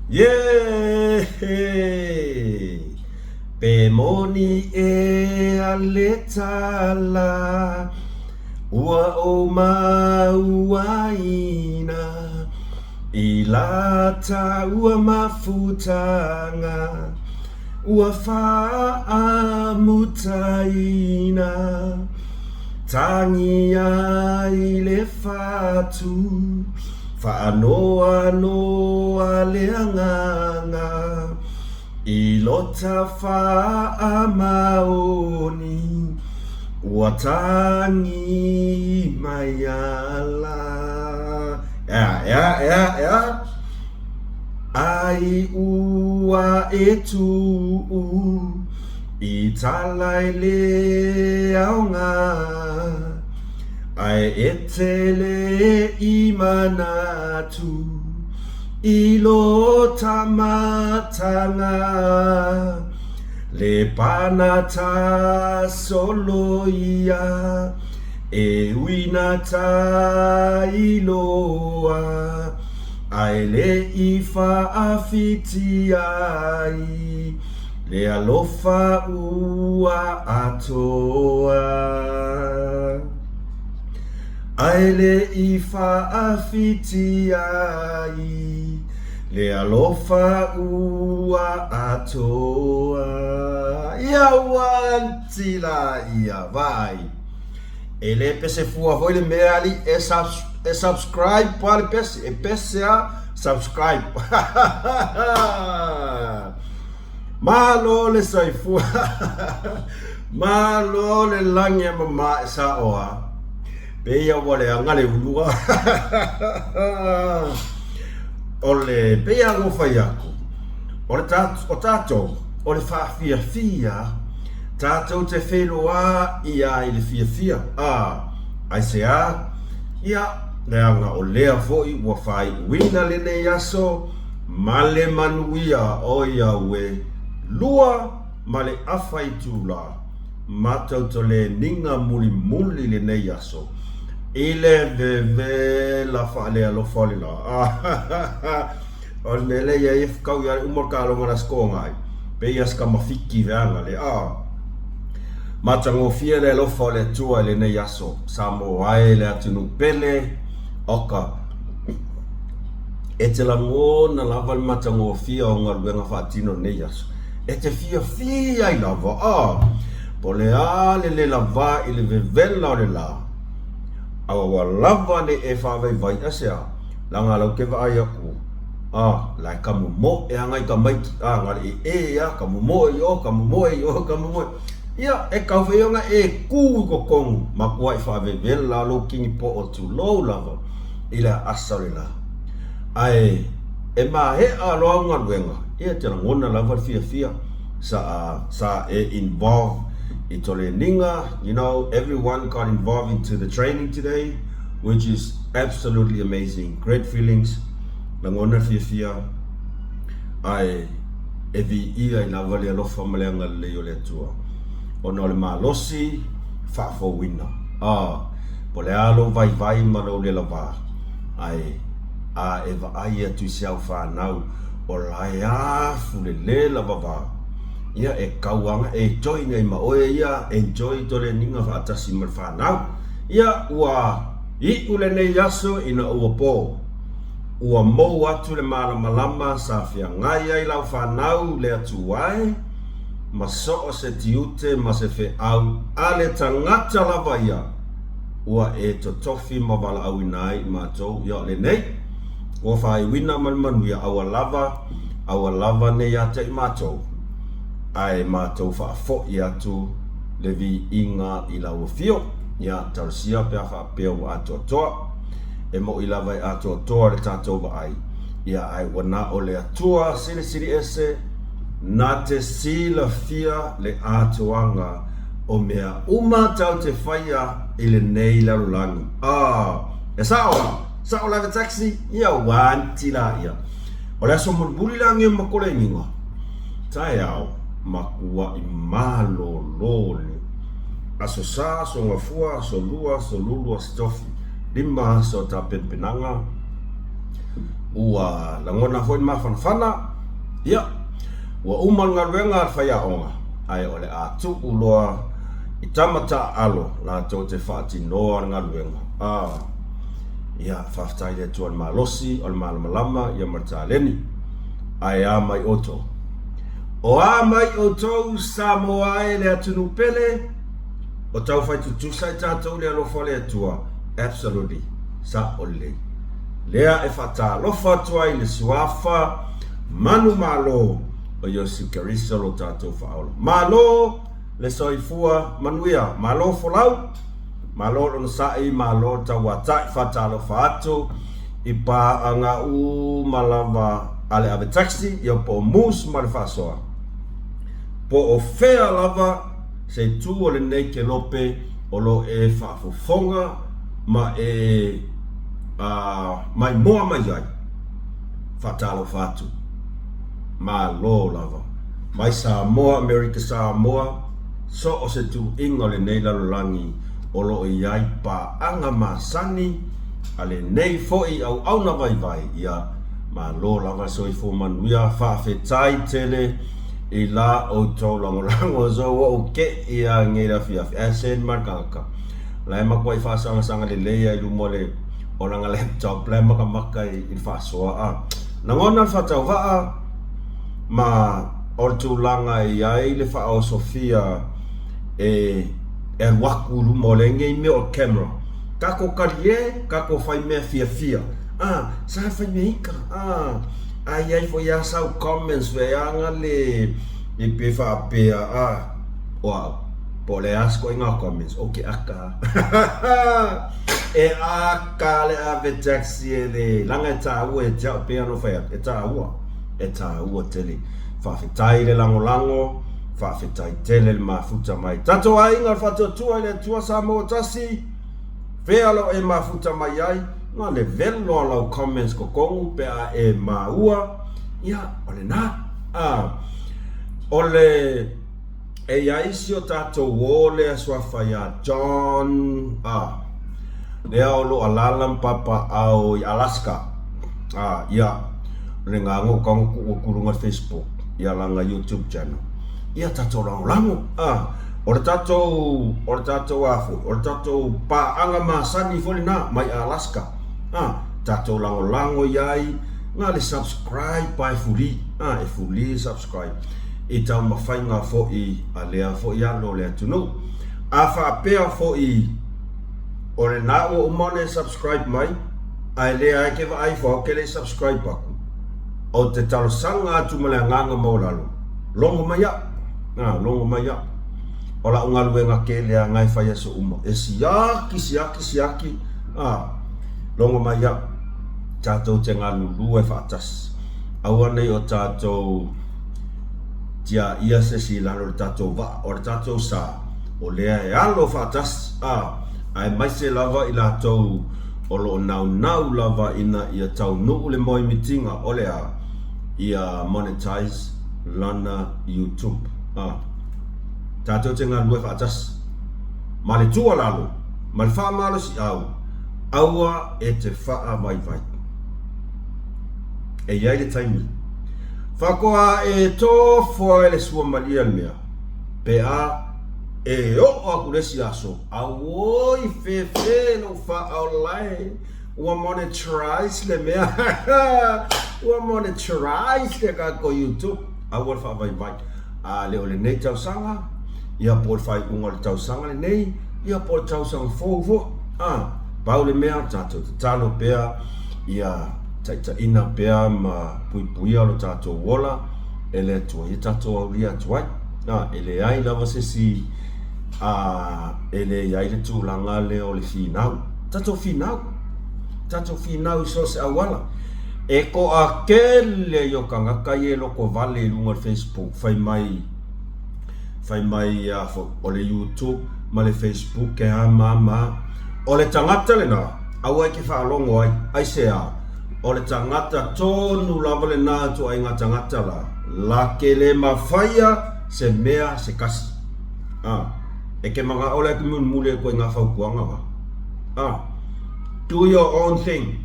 Yeah, Pemoni e aletala ua o mauaina ilata ua mafutanga ua faamutaina tangia ile fatu Fa'anoa noa leanganga ilota fa'amaoni watangi mayala ya ai ua etu italaile aonga Ai etele imanatu ilo tamatanga le panata soloia e winata iloa ai le ifa afitiai le alofa ua atoa Aile ifa afitiai le alofa ua atoa ia wantila ia vai ele pese fua foi le meali e subscribe pale pese a subscribe malo le saifua malo le langia mama sa oa Peia wale angale ulua Ole peia ngo fai aku Ole tato Ole fia Tato te wheloa ia i le fia Ai se a Ia Leanga o lea foi Wa fai wina le ne yaso Male manuia o ia we Lua Male afai tula Matau to le ninga muli le ne yaso Ile veve la fale alo fale la. O nele ya if kau ya umor ka longa na skonga. Pe ya ska mafiki veanga le Matango fia le lo fale tua le ne yaso. Samo ai le atunu pele oka. Ete la ngona lava le matango fia o ngaluenga fatino ne yaso. Ete fia i lava. Pole le lava ile vevela o le la. Awa lava ne e whawai vai asea Langa lau ke vai aku Lai kamu mo e angai ka maiki Ngari kamu mo e o Ia e kau wheonga e kū ko kongu Makua i whawai vela lo kingi po o tu lou lava Ila asare la Ai e mahe a loa luenga Ia tena ngona lava fia Sa e involve Itole ninga, everyone got involved into the training today, which is absolutely amazing. Great feelings. Langona fia. Ai evi ia ina vale alofa maleanga leo le tua. Ono le malosi fa fo wina. Pole alo vai malo le lava. Ai eva ai tu sia fa nau. Olaya fu le lava. Ia e kauanga e join ai ma oe ia enjoy tole ninga fa atasi mal whanau. Ia ua i ule nei yaso ina ua po. Ua mou atu le malama sa fia ngai ai lau whanau le atu wai. Ma soo se tiute ma se fe au ale tangata lava ia. Ua e to tofi ma wala au inai ma tau ia le nei. Ua whai wina manmanu ia awa lava nei ate i ma tau. Ai mātou whaafo i atu le vi inga i lau fio ia tausia pia whaapea wa ato toa e mo i lawai ato toa le tātou wa ai ia ai wana o le atua siri ese na te sila fia le atoanga o mea uma tau te whaia i le nei larulangi e sao lave taxi ia wanti la ia o le aso mulbuli langi makole inga tai au makua i malo lole aso sa so ngafua so lulu stofi lima so ta penpenanga ua langona foi mafanafana ia ua umal ngaluenga faiaʻoga ae o le atu'u loa i tamata alo latou te fa'atinoa le galuega ia faafetai le atua le malosi o le malamalama ia ma le taleni ae a mai oto o a mai outou sa moa ai le atunu pele o tau faitutusa i tatou le alofa le atua absolutely sa o lelei lea e fa'atalofa atu ai le suafa manu malo o Iosi Keriso lo tatou fa'aolo malo le soifua manuia malo folau malo lona sa'i malo tauata'i fa'atalofa atu i pa'aga'u ma lava a le ave taxi ia po o mus ma le fa'asoa po o fea lava se tu o lenei ke lope o lo e fa'afofoga ma e mai moa mai ai fa'atalofa atu malo lava mai Samoa America Samoa so o se tu inga le nei lalolagi o lo i ai pa'aga masani a le nei fo'i au na vaivai ia malo lava soifo manuia fa'afetai tele i la outou lagolago zo o ke ia ngera fiafi asen markaka la ma koi fa'asagasanga lelei ai luma le o langa laptop la makamaka i fa'asoa nagona le fa'atauva'a ma o le tulaga i ai le fa'aosofia e waku luma o le ngei mea o camera kako kalie kako fai mea fiafia sa fai mea ika ai fo ia sau comments veanga le i pe fa'apea wow po le asko inga comments okay aka e aka le ave taxi e le langa tāua e tau pea no fai e tāua tele fa'afetai le langolango fa'afetai tele le mafuta mai tatou aiga le fa'atuatua i le atua sa mo tasi fea lo e mafuta mai ai nga le velo lau comments kokongu pea e maua ia o le na o le e iaisi o tatou o le asuafa ia John lea o lo alala papa au i Alaska ia le ngango kango kulunga Facebook ia langa YouTube channel ia tatou lango o le tatou afu o le tatou pa'aga masani foli na mai Alaska tatou lango iai nga le subscribe pa e fuli subscribe i tau mawhainga fo'i a lea fo'i alo le atunu a whaapea fo'i o le na o umone subscribe mai a lea ke wa ai fo ke le subscribe aku o te talosanga atu male nganga maulalo longo mai ya o la unga luenga ke lea ngai whaia so uma e siaki longo mai ya tatou te ngā lulu e whaatas aua nei o tatou tia ia se si lalo le tatou va o le tatou sa o lea e alo whaatas ai mai se lava i latou o lo nau lava ina ia tau nuu le moi mitinga o lea ia monetize lana YouTube tatou te ngā lulu e whaatas ma le tua lalo ma le wha malo si aua e te wha vai e iai le taimi whakoa e tō fua le sua malia mea pe e o aku lesi aso awoi fe no wha au lai ua monetize le mea ua monetize le kako YouTube aua wha vai le o le nei tausanga ia po le whai unga le tausanga le nei ia po le tausanga fōfo pau le mea tatou te talo pea ia taita ina pea ma puipuia lo tatou wola ele atua ia tatou aulia atuai ele ai lava sesi ele ai le tulaga le o le finau tatou finau i so se auala e ko akele i o kagaka i e loko vale i luga le Facebook fai mai o le YouTube ma le Facebook e mama o le tangata le na aua ke whaalongo ai se o le tangata tonu lava le nā tu ai ngā tangata la ke le mawhaia se mea se kasi e ke manga ole ke mule ko ngā whaukuanga do your own thing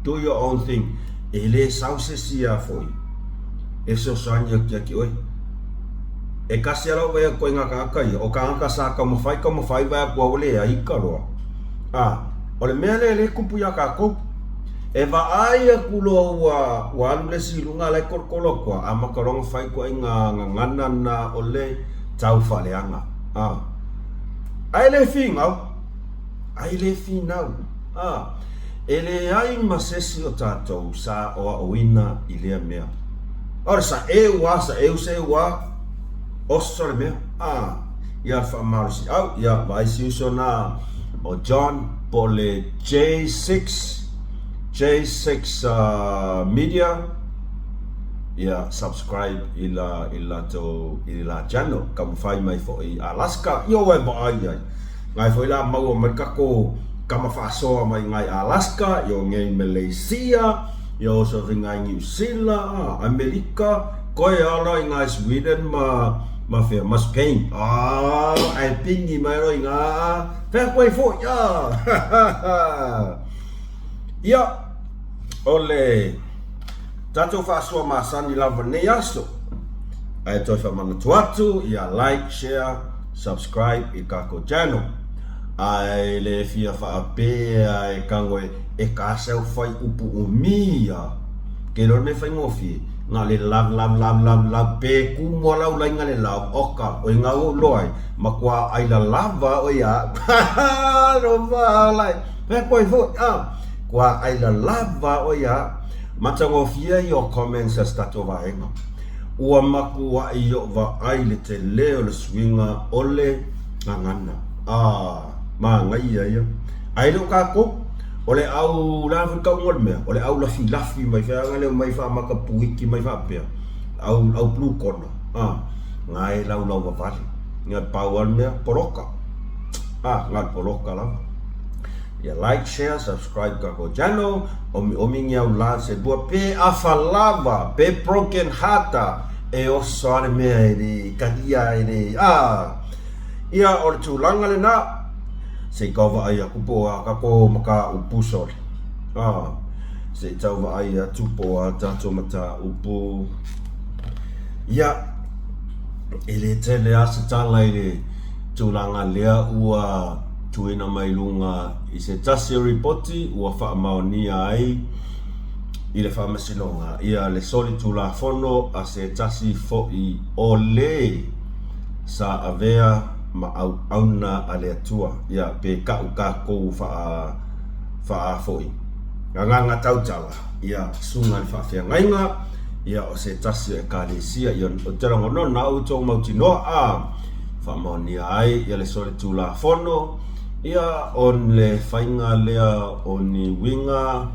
do your own thing. Ele sau se sia foi. E so sanya ki oi. E kasi ala vai ko inga ka kai o ka ka sa ka mo fai vai ko ole ai ka ro. Ole mele le kupu ya ka ko. E va ai ku lo wa le si lunga le kolo ko ama ka rong fai ko inga ngana na ole tau fa le anga. Ai le finau. Ele ai masesi o tatou sa o ina ilea mea. Ora sa se wa osore mea. Ia fa marisi au ia vai si uso na o John pole J6 media. Ia subscribe ila channel kamu fai mai fo i Alaska yo we ba ai ngai fo ila mau mai ka ko kama faso mai ngai Alaska yo ngai Malaysia yo so ngai New Zealand Amerika ko ala ngai Sweden ma fe ma Spain ai pingi mai ro nga fa ko fo ya ole tato faso masani lava ne yaso ai to fa mana tuatu ya like share subscribe i kako channel ai le fia fa pe ai kango e ka se fai upu umia ke lo ne fai ngofi nga le love pe ku mo la ula nga le love oka o nga o loi makwa ai la lava o ya no va lai pe ko fo kwa ai la lava o ya matangofia yo comments stato vaenga ua maku wa iyo va ai le te leo le swinga ole ngana ma ngai ya ai lo ka ko ole au la ka ngol me ole au la filafi mai fa ngale mai fa maka puiki mai fa pe au blue corner ngai la va vale nga power me poroka ngai poroka la. Ya like, share, subscribe kako channel. Omi ngiau la se bua pe afalava, pe broken hata e o sore mea ere kadia ere ia or tulanga le na se kova ai kupo kako maka upusor se tauva ai tupo tato mata upu ia ele tele asitala ere tulanga lea ua tuina mai lunga i se tasi ripoti ua wha maonia ai i le wha masilonga ia le soli tula fono a se tasi fo i ole sa avea ma auna ale atua ia pe kau kou wha fo i nganga tau tala ia sunga le wha whia ngainga ia o se tasi e kālesia ia o terangono na uto mautinoa wha maonia ai ia le soli tula fono ia on le fainga lea oni winga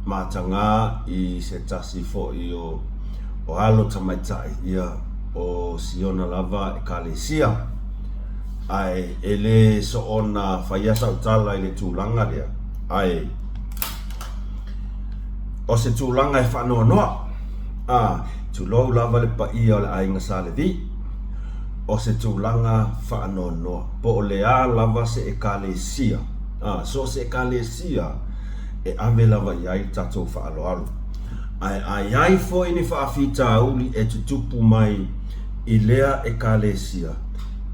matanga i se tasi fo i o halo tamaitai ia o siona lava e kālesia ai ele so ona whaiasa utala i le tūlanga lea ai o se tūlanga e whanoa noa tūlou lava le pa ia o le ainga sa le vi o se tūlanga whaanonoa po o lea lava se e kālesia so se e kālesia e ave lava iai tatou whaaloalo ai ai fo ini whaafita auli e tutupu mai i lea e kālesia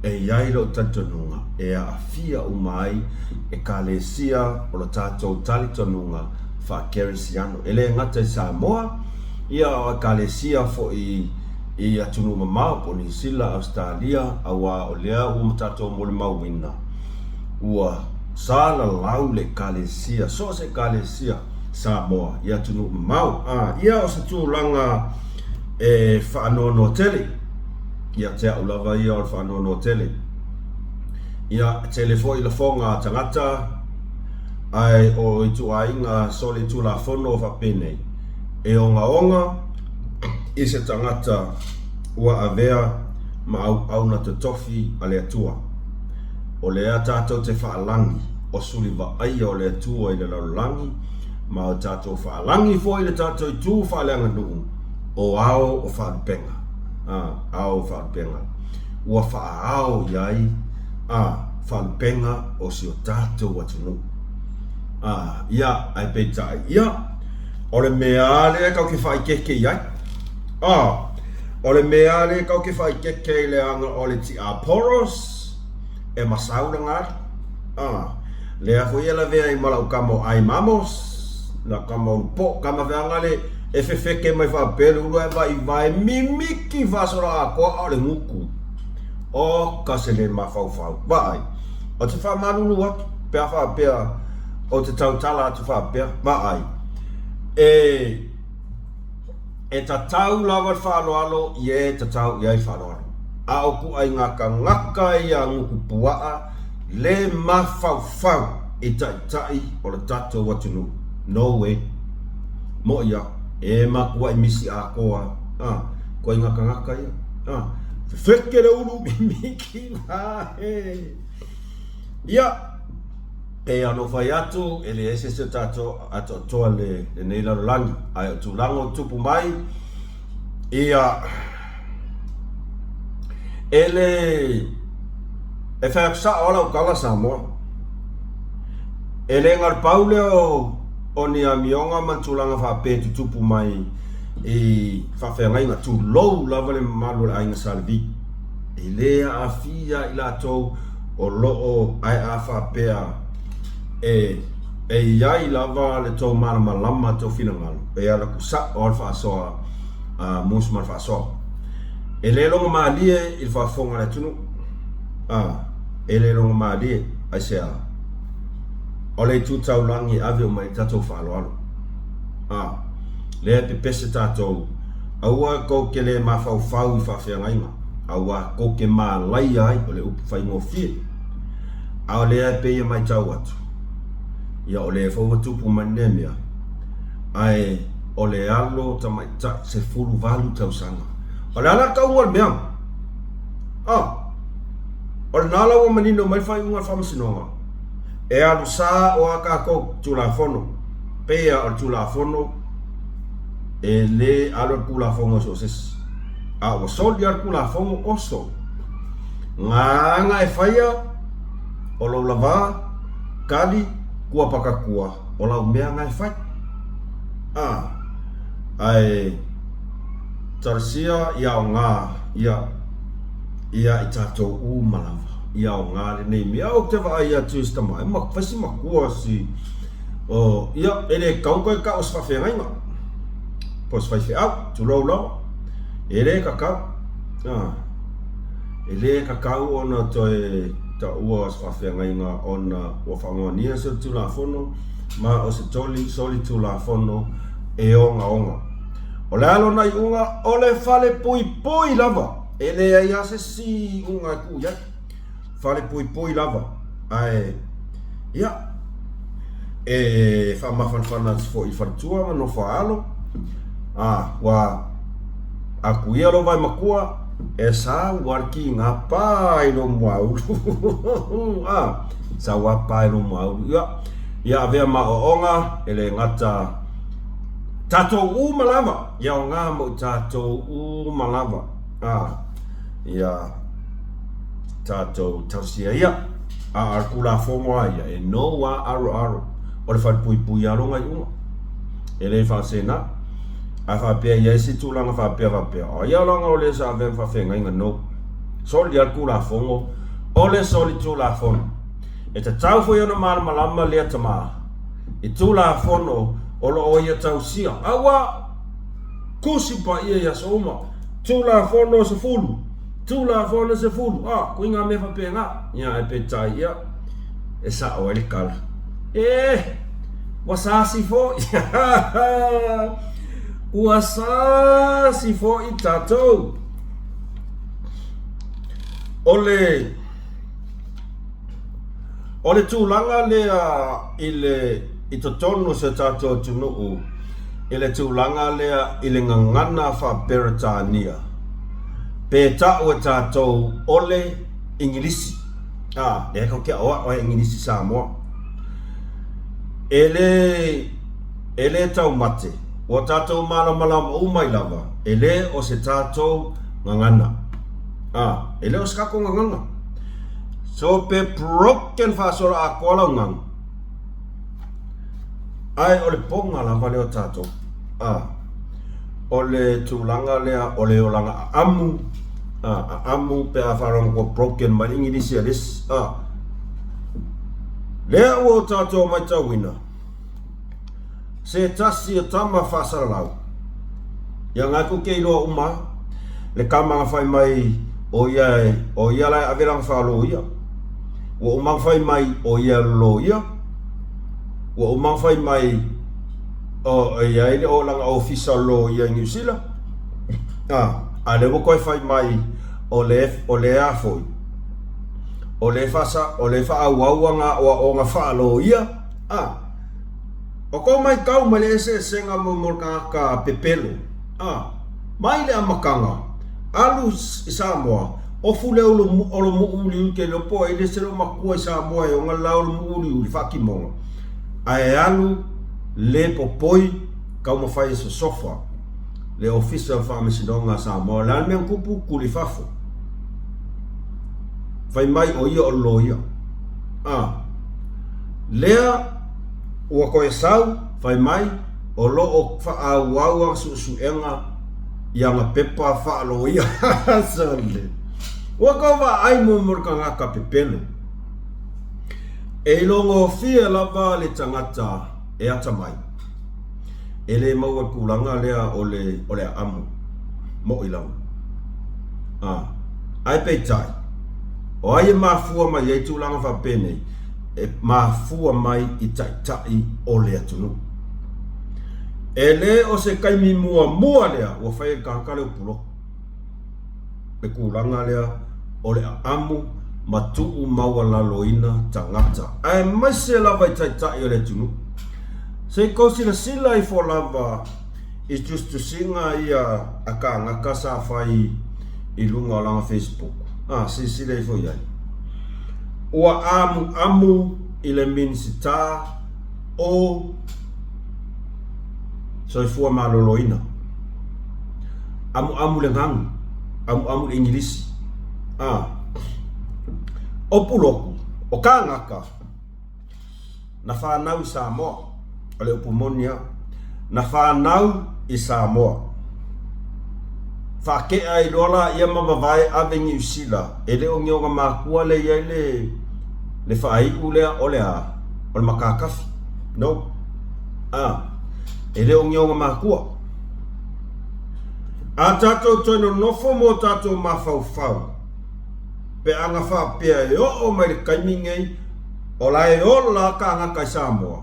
e iai lo tatonunga e a fia umai e kālesia o lo tatou tali tonunga whakerisiano e le ngata i Samoa ia o kālesia fo i atunu mamao po ni sila Australia awa o lea ua matato mole mawina ua sala lau le kālesia so se kālesia Samoa i atunu mamao ia o se tūlanga e whaanono tele ia te aulava ia o whaanono tele ia telefo i la fonga tangata ai o i tu ainga soli tu la fono o whapene e onga i se tangata ua avea ma au na te tofi a le atua o lea tātou te whaalangi o suli wa aia o le atua i le laulangi ma o tātou whaalangi fo i le tātou i tū whaaleanga nuu o ao o whaalupenga ao whaalupenga ua whaao iai whaalupenga o si o tātou atunu ia ai pe tai ia o le mea le kau ke fai keke ia o le mea le kau ke fai keke le anga o le ti aporos e masau na ngar le a foi ela vea i malau kamo ai mamos la kamo po kama veanga le e fefeke mai fa pelu lo e vai mimiki vasora a ko o le nguku o kasele mafau vai o te fa manulu wat pe fa pe o te tautala te fa pe vai e tatau lava fa alo ye tatau ye fa alo a o ku ai ngaka ia nguku puaa le mafau e tai o le tato watunu no way mo ia e makua i misi a koa ko i ngaka ia feke le ulu miki ia e ano fai atu ele ese se tato ato toa le nei la langi ai tu lango tupu mai ia ele e fai sa ola o kala samo ele ngar paule o ni a mionga mantulanga fa pe tupu mai e fa fe ngai na tu low lava le malu ai nga salvi ele a fia ila to o lo ai a fa pe e ia lava le to malama to finangalo e ala ku sa o fa so mus mal fa so ele lo malie il fa fonga le tunu ele lo malie ai se o le tu taulangi ave o mai tato whaaloalo. Le pe pese tato, aua ko ke le mawhau i whawhia inga. Aua ko ke maa lai ai o le upu whaingo fie. Au le ai pe ia mai tau atu. Ia o le whauatupu manemia. Ai o le alo ta mai ta se furu valu tau sanga. O le ala tau ngal meam. O le nala wa manino mai whai unga whamasinonga. E alu sa o aka ko tulafono pea o tulafono e le alu tulafono so ses a o sol ya tulafono oso nga e faya o lo lava kali kua pakakua o la mea nga e fai ai tarsia ya nga ya itato u malava ia o ngare nei mea o te vai atu sta mai ma fasi makua si o ia ele kau ka os fa fenga pos fai fe au tu lo ele ka ele ka ona to e ta ua os fa fenga ona o fa ngonia so tu la fono ma o se soli tu la fono e onga o le alo nai unga o le fale pui lava ele ia se si unga ku ya fale pui lava ai ia fa mafana fo I fartua no fa alo wa aku ia lo vai makua e sa warki ngapa I no mau sa wapa I no mau ia ave ma onga ele ngata tato u malava ia nga mo tato u malava ia tato tausia ia kula fomo ia e no wa aro o le fat pui alo ngai uma ele fa sena fa pe ia si tu langa fa pe o ia langa o le sa ven fa fenga inga no sol dia kula fomo o le soli tu la fono e te tau fo ia no malama le tama e tu la fono o lo o ia tausia awa kusi pa ia soma tu la fono se fulu tu la fono se fulu kuinga me fa penga ia e petai ia e sa o ele kala wasasi fo wasasi fo I tato ole tu langa le I totono se tato tunu ele tu langa le ile ngangana fa peritania peta o tato ole ingilisi e ka ke o ingilisi Samoa ele tau mate o tato mala o mai lava ele o se tato ngangana ele o skako ngangana so pe broken fa sora akola ngang ai ole ponga la vale o tato ole tulanga lea ole olanga amu amu pe afarong ko broken man ingilisi alis lea o tato mai tawina se tasi tama fasalau yang aku ke lo uma le kama fai mai o ia la averang falo ia o uma fai mai o ia lo ia o uma fai mai o ia ile o lang official lo ia New Zealand ale wo koi fai mai o le afoi o le fasa o le fa awanga o nga falo ia o ko mai kau male se senga mo ka pepelo mai le amakanga alu Samoa o fule o lo uli ke lo po ile se lo makua Samoa o ngala o uli fakimonga ai alu le popoi kau mo fai so sofa le official pharmacy donga Samoa la men kupu kulifafo fai mai o ia o loia lea ua koe sau fai mai o lo o whaawawang suenga yang pepa whaalo ia sole ua kawa ai mumurka ngaka pepelo e longo fia lava le tangata e ata mai e le maua kulanga lea o le amu mo ilau ai peitai o ai mafua mai e tulanga whapene e mafua mai i tai o le atunu e le o se kaimi mua lea o whai kankale o pulo e kulanga lea o le amu matuu maua laloina tangata ai mai se lava i tai o le atunu se kosina sila i fo lava is just to singa ia aka ngaka sa whai i lunga o langa Facebook si sila i fo iai ua amu i le minisita o soifua maloloina amu le ngangu amu le ingilisi o puloku o kangaka na whanau i Samoa o le upumonia na whanau i Samoa whakea i rola ia mamawai ave New Zealand e le o ngionga makua le iai le whaai ulea o le makakafi no e le o ngionga makua a tatou toino nofo mo tatou mawhauwhau pe anga whapea e o mai le kaimingei o la e o la ka ngaka i Samoa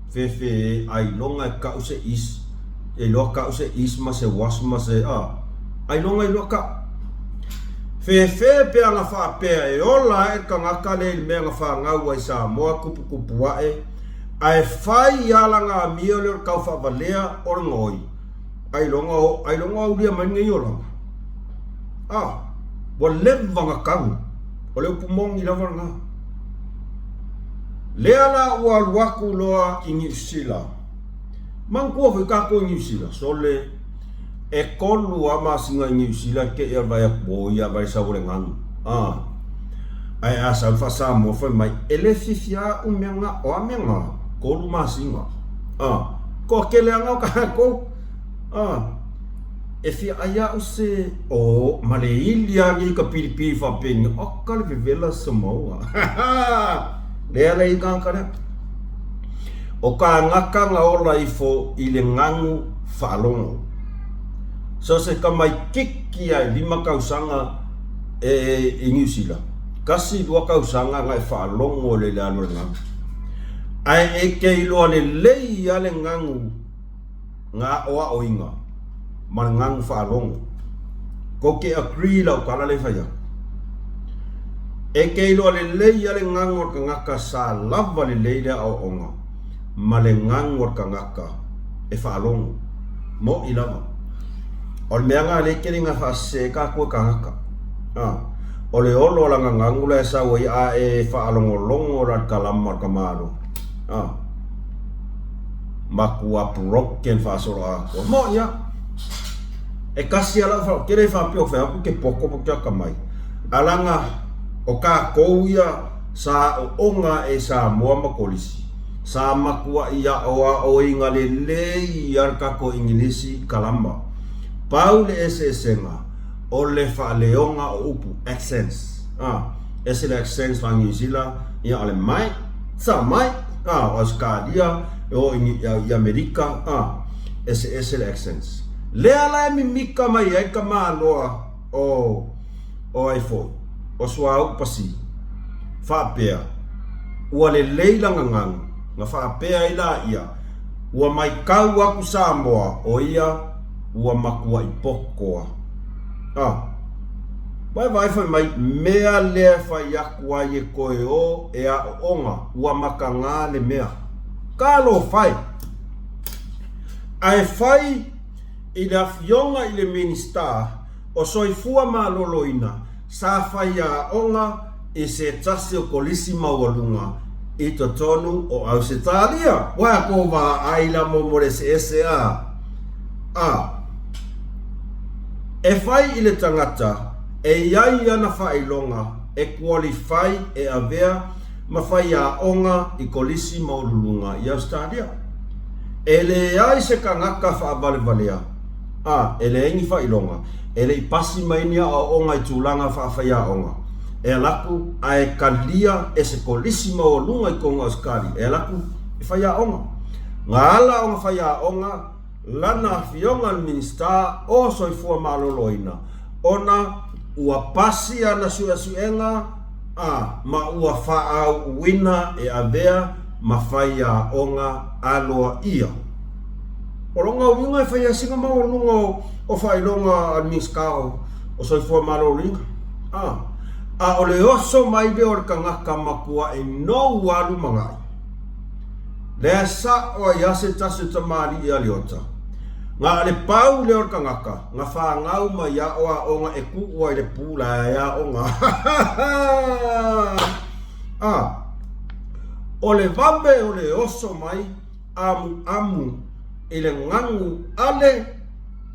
fefe ai longa e kau se is e loa kau se is ma se was ma se ai longa i loa ka fefe pe anga whapea e o la e ka ngaka le mea nga whangau i Samoa kupu wae ai whai alanga mio leo kau whavalea o ngoi ai longa o lia mai ngai o langa wa levanga kau o leo pumongi lava nga lea la ua luaku loa i New Zealand mangkua whikako i New Zealand so le e kolu ama singa i New Zealand ke ea vai a boia vai sa ure ngangu ai asa ufa Samoa whai mai ele fifia umeanga o amenga kolu masinga ko kele anga o kako e fia aya use o maleili agi ka piripi fa pengi o kale vela Samoa lea lei kankare o ka ngaka nga ola ifo i le ngangu whaalongo so se ka mai kiki ai 5 kausanga e New Zealand kasi 2 kausanga ngai whaalongo le lano ngangu ai e kei loa le lei ale ngangu nga oa oinga ma ngangu whaalongo ko ke agree lau kala le whaia e kei loa le lei ale ngangu ka ngaka sa lava le lei lea au onga ma le ngangu ka ngaka e whaalongo mo ilama o le meanga le kere nga whaase ka kua ka ngaka o le olo la ngangu le sa wai a e whaalongo longo rat kalama ka maaro makua broken fasoro ako mo ya e kasi ala fa kere fa pio fa ke poko poko ka mai alanga o ka ko ia sa onga e sa moa makolisi sa makua ia o inga le lei arka ko ingilisi kalamba pau le esenga o le leonga o upu accents ese le accents la New Zealand ia ale mai sa mai o Australia o i Amerika ese le accents le ala mi mika mai ai ka maloa o iPhone o swau pasi fa pea ua le leilanga ngang nga whaapea ila ia ua mai kau aku Samoa o ia ua makua i pokoa vai mai mea lea whai aku ai e koe o e a onga ua maka ngā le mea kalo whai ai whai i le awhionga i le minister o soifua maloloina sa whai a onga i se tasi o kolisi maualunga i to tonu o Australia wa ko va aila momore se e fai ile tangata e iai ana fai longa e qualify e avea ma fai a onga i kolisi maulunga i Australia ele ai se kangaka fa valea ele ingi fai longa ele i pasi mainia o onga i tulanga fa fai a onga e laku ai kalia e se kolisi o lunga i konga Auskari e laku i whaia onga ngala onga whaia onga lana fionga minister o soifua maloloina ona ua pasi ana suenga ma ua whaau wina e avea ma whaia onga aloa ia o longa winga e whaia singa maulunga o whailonga administkao o soifua maloloina o le oso mai le o kangaka makua e no walu mangai. Le sa o yase tasu tamari i aliota. Nga le pau le o kangaka, nga whangau ma ya oa o nga e kuua i le pula ya o nga. O le vabe o le oso mai amu i le ngangu ale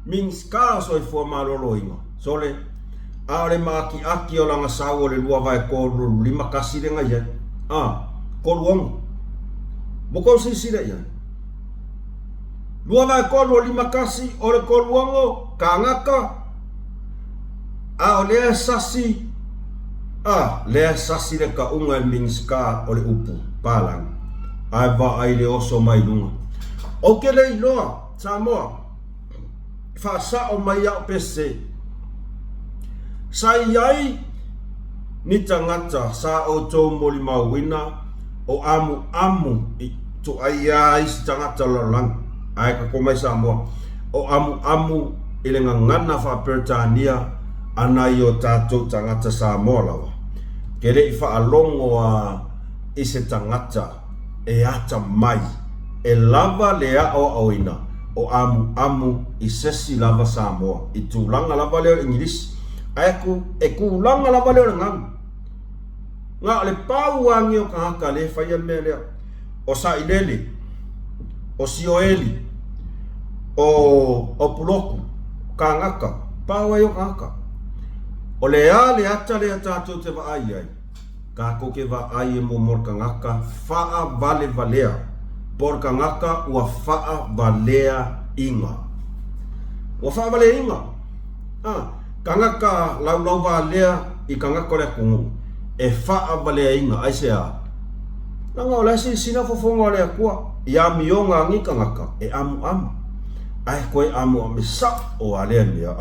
minska so i fua malolo inga. So le ale aki o langa sau o le lua vai kōru lima kasi le ngai kōru ongu moko sisi le iai lua vai kōru lima kasi o le kōru ongu kangaka o lea sasi lea sasi le ka unga e minska o le upu palang ai va ai le oso mai lunga o ke le iloa Samoa whaasa o mai au pese sai ai ni tangata sa o tō moli mauina o amu i tu ai tangata lalang ai ka komai Samoa o amu i le ngana wha Britania ana i o tātou tangata Samoa lawa ke rei whaalongo i se tangata e ata mai e lava lea o awina o amu i sesi lava Samoa i tūlanga lava leo English aku e kulanga la vale ngang nga le pauangi o kaka le fai mele o sailele o sioeli o puloku kangaka paua yo kaka o le ale ata le ata te va ai ka ko ke va ai mo mor kangaka fa vale valea por kangaka wa fa valea inga wa fa vale inga kangaka lau valea i kangaka le kungu e faa valea inga aisea nanga o lasi sina fofonga le akua i amionga ngi kangaka e amu ai koe amu sa o alea mea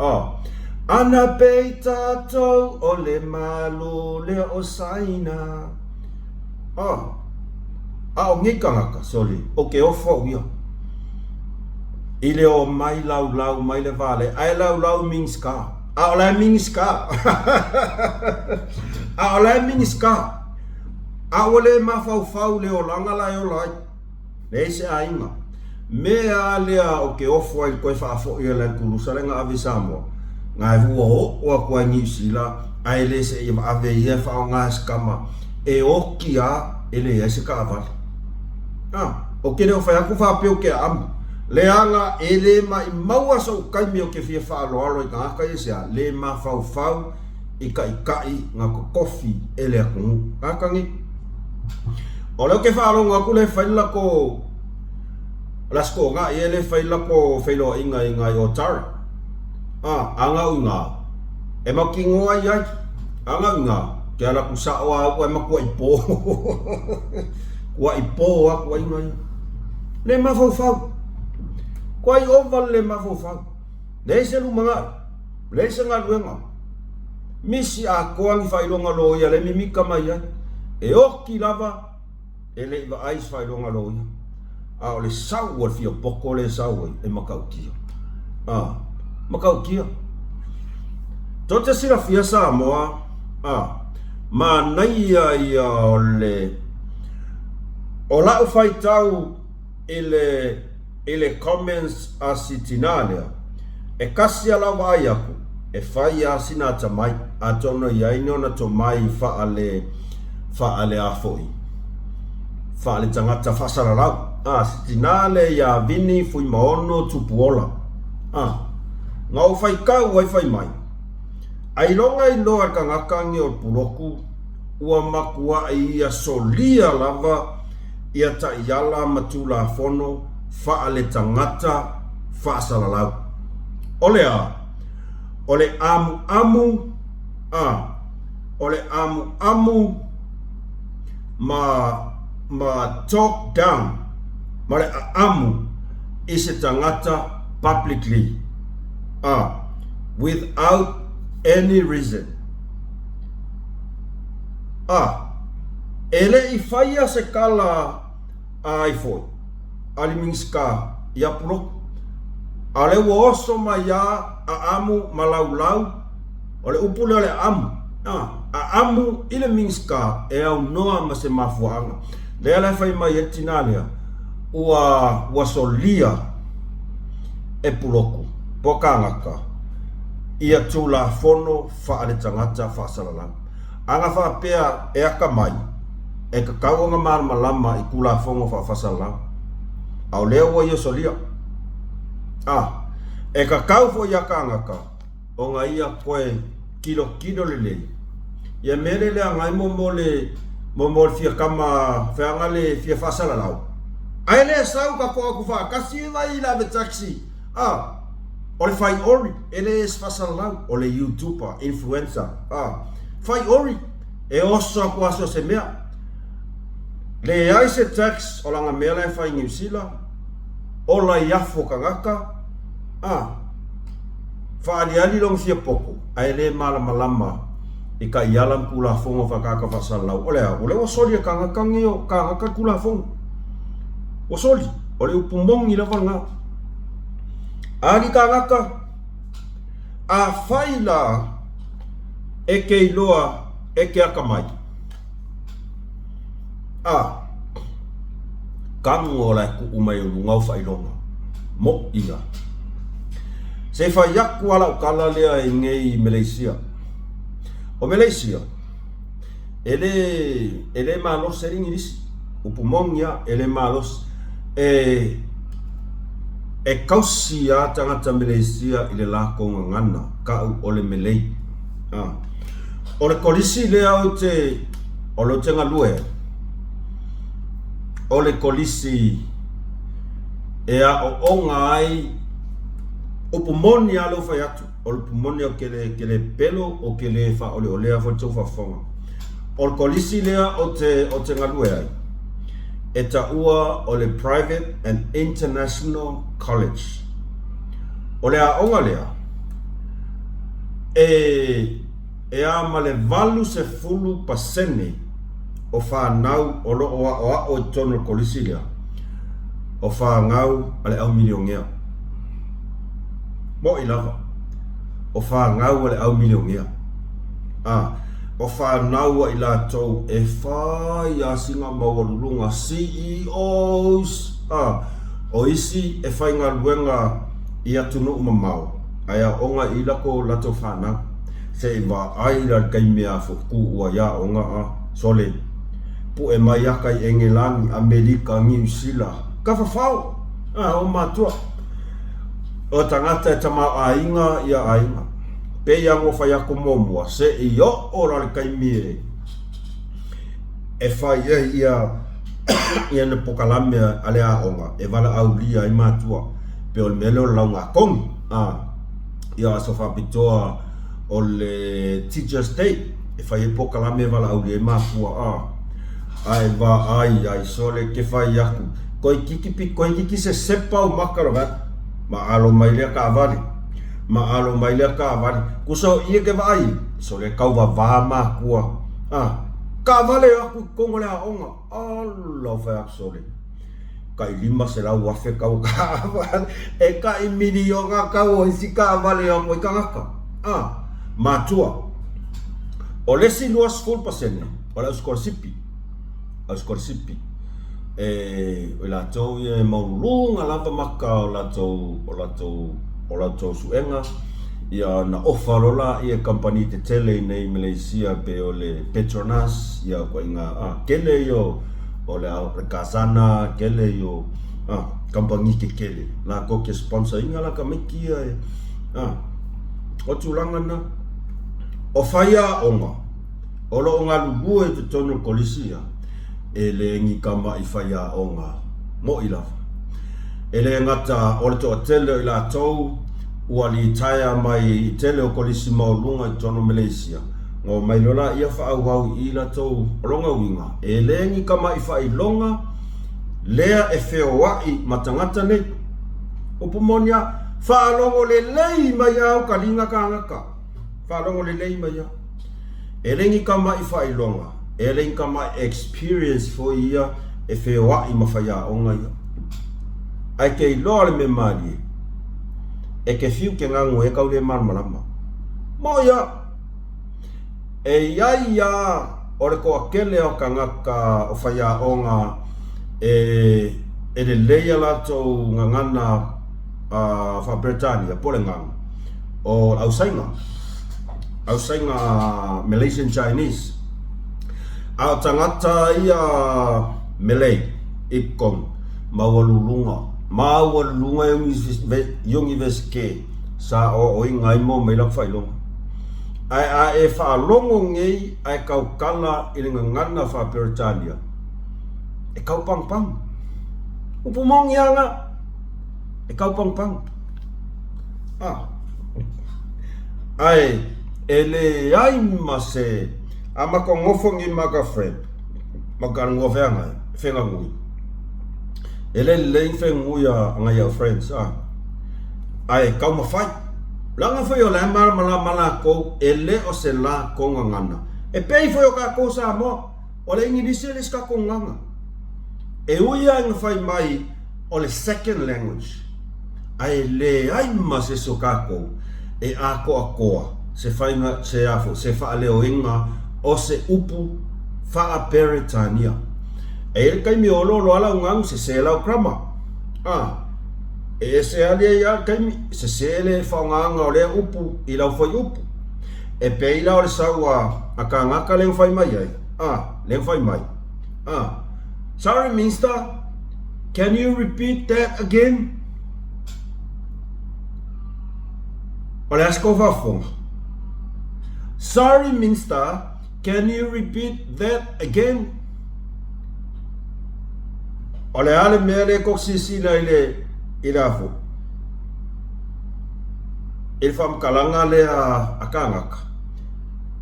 ana peita tau o le malu le o saina o ngi kangaka soli o ke ofo ia i le o mai lau mai le vale ai lau minska Aolai mingiska Aole mafau le o langa lai o lai le se ainga mea lea o ke ofo ai koe whaafo i la kulusa le nga avi Samoa ngai vua o kua New Zealand ai le se i ave ia whao ngā skama e oki e le ia se ka avali o kere o whaiaku whapeo ke amu leanga ele mai maua so kai mi o ke fia fa alo i ka kai sia le ma fau i kai nga ko kofi ele aku akangi O leo ke whaalonga ku le whaila ko lasko ngā e le whaila ko whailo inga i Otara. Anga unga. E maki ngoa iai. Anga unga. Ke ala ku saoa aku e makua ipo. Kua ipo aku ai ngai. Le mafau. Kua i ova le mafau. Le se lu manga. Le se ngā luenga. Misi a koangi whailonga loia le mimika mai ai. E oki lava. E le iwa ais whailonga loia. A o le sau al fia poko le sau ai. E makau kia. Makau kia. Tote sira fia sa moa. Ma naia ia o le. O lau whai tau ile comments a sitinalea. E kasi ala vai aku. E whai a sina tamai. A tono ia ino na to mai whaale a foi. Whaale tangata whasara lau. Sitinale ia vini fui maono tupuola. Ngau whai kau wai whai mai. Ai longa i loa kangakangi o puloku. Ua makua ia solia lava. Ia ta iala matula fono. Whaale tangata whaasara lau. Ole a. Ole amu. Ole amu. Ma talk down. Mare amu. Ise tangata publicly. Without any reason. Ele i whaia se kala ai foi. Ali mingska ia pulok. Ale woso maya a amu malaulau. Ole upule ole amu. A amu ile mingska e au noa ma se mafuanga. Le ala fai mai e tinalea. Ua solia e puloku. Pokangaka. Ia tula fono whaale tangata whaasalala. Anga whaapea e aka mai. E ka kaunga marama lama i kula fongo whaasalala. Au leo wa ia solia. E ka kau fo ia kangaka. O nga ia koe kilo lelei. Ia mere le angai mo fia kama whianga le fia whaasalala. Ai le sau ka koa ku wha. Kasi vai la me taxi. Ole fai ori, ele es fasalau, ole YouTuber, influencer. Fai ori, e oso aku aso se mea. Le ai se tax, o langa mea lai fai ngiusila. Ola iafo kangaka. Whaaliali long fia poko. Ai le malama. Ika ialam kula fongo whakaka fasalau. Ole wasoli a kangaka ngio, kangaka kula fongo. Wasoli, ole upumongi la wanga. Ali kangaka a faila e ke iloa e ke akamai. Kamu ola ku umai ulu ngau failonga. Mo ia. Se fayaku ala ukala lea ingei Malaysia. O Malaysia. Ele malos sering iris. Upumongia ele malos. E kausia tangata Malaysia ile lako ngana kau ole melei. Ole kolisi lea ole tenga lue. Ole kolisi ea o ngai upumoni alo fayatu. Ole pumoni o kele pelo o kele fa ole a foto fa fonga. Ole kolisi lea o tenga lue ai. Eta ua ole private and international college. Ole a onga lea. E a male valu se fulu pasene o whanau o lo o tono kolisi lea. O whangau ale au miliongea. Mo ilava. O whangau ale au miliongea. O whanau i la tau e whai a singa mawarulunga CEOs. O isi e whai ngā luenga i atunu umamau. Aia onga i lako lato whanau. Se i wa aira kai mea fuku ua ia onga sole. Pu e mai akai Engelangi, Amerika, New Zealand. Ka whawhau. O matua. O tangata e tamau ainga ia ainga. Pe yango fai ako momua se i o ora le kai mire. E fai ia ia na pokalame ale a onga e vala aulia i matua pe o melo launga kongi ia so fa pitoa o le Teachers Day e fai pokalame vala aulia i matua ai va ai sole ke fai aku koi kiki se sepa o makaravat ma alo mai le ka vale kuso ia ke vai sole kau va ma kua ka vale aku kongo le onga Allah fa sole kai lima se la wafe kau ka e ka imini yoga kau o si ka vale o ka ngaka matua o le si no school pasene o la scorsipi o la tau e maulunga lava maka o la tau suenga ia na ofarola ia company te tele nei Malaysia pe o le Petronas ia ko inga kele yo o le Kasana kele yo company ke kele la ko ke sponsor inga la kamiki o tulanga na o faya onga o lo onga lubu e te tonu kolisia e le ngi kama i faya onga mo ilafa e le ngata o le to tele ila tau ua li taia mai tele o kolisi maulunga i tono Malaysia ngo mai lola ia fa au i la tau ronga winga e le ngi kama i fa ilonga lea e feo wai matangata nei upumonia fa alongo le lei mai au kalinga kangaka fa alongo le lei mai au e le ngi kama i fa ilonga e le ngi kama experience fo ia e feo wai mafaya onga ia ai ke iloa le me mali e ke fiu ke ngangu e kau le marmalama mo ia e ia ore ko akele o kangaka o faya onga e le leia lato ngangana fa Britania pole ngang o ausainga Malaysian Chinese au tangata ia Malay ikong mawalulunga yung iveske sa o ingai mo may lang failong ai e fa longo ngei ai kau kala ilingangana fa Britania e kau pang upumong yanga e kau pang ai ele ai mase ama ko ngofong i maga friend magan ngofenga fenga ngui ele lein fenguya ngai friends ai kau mafai langa foi o la mala ko ele o se la ko ngana e pei foi o ka ko sa mo o le ngi dise ska ko nganga e uya ng fai mai o le second language ai le ai mas so ka ko e ako se fai nga se afo se fa le o inga o se upu fa a Britania e kai mi lo ala ngang se la krama e se ali ya kai mi se le fa ngang o le upu i la foi upu e pe ila o sawa akanga ka le fai mai le fai mai sorry mister, can you repeat that again? Olha as covafong. Sorry mister, can you repeat that again? Olha ale mele koksisi na ile ilafo. Il fam kalanga le akangaka.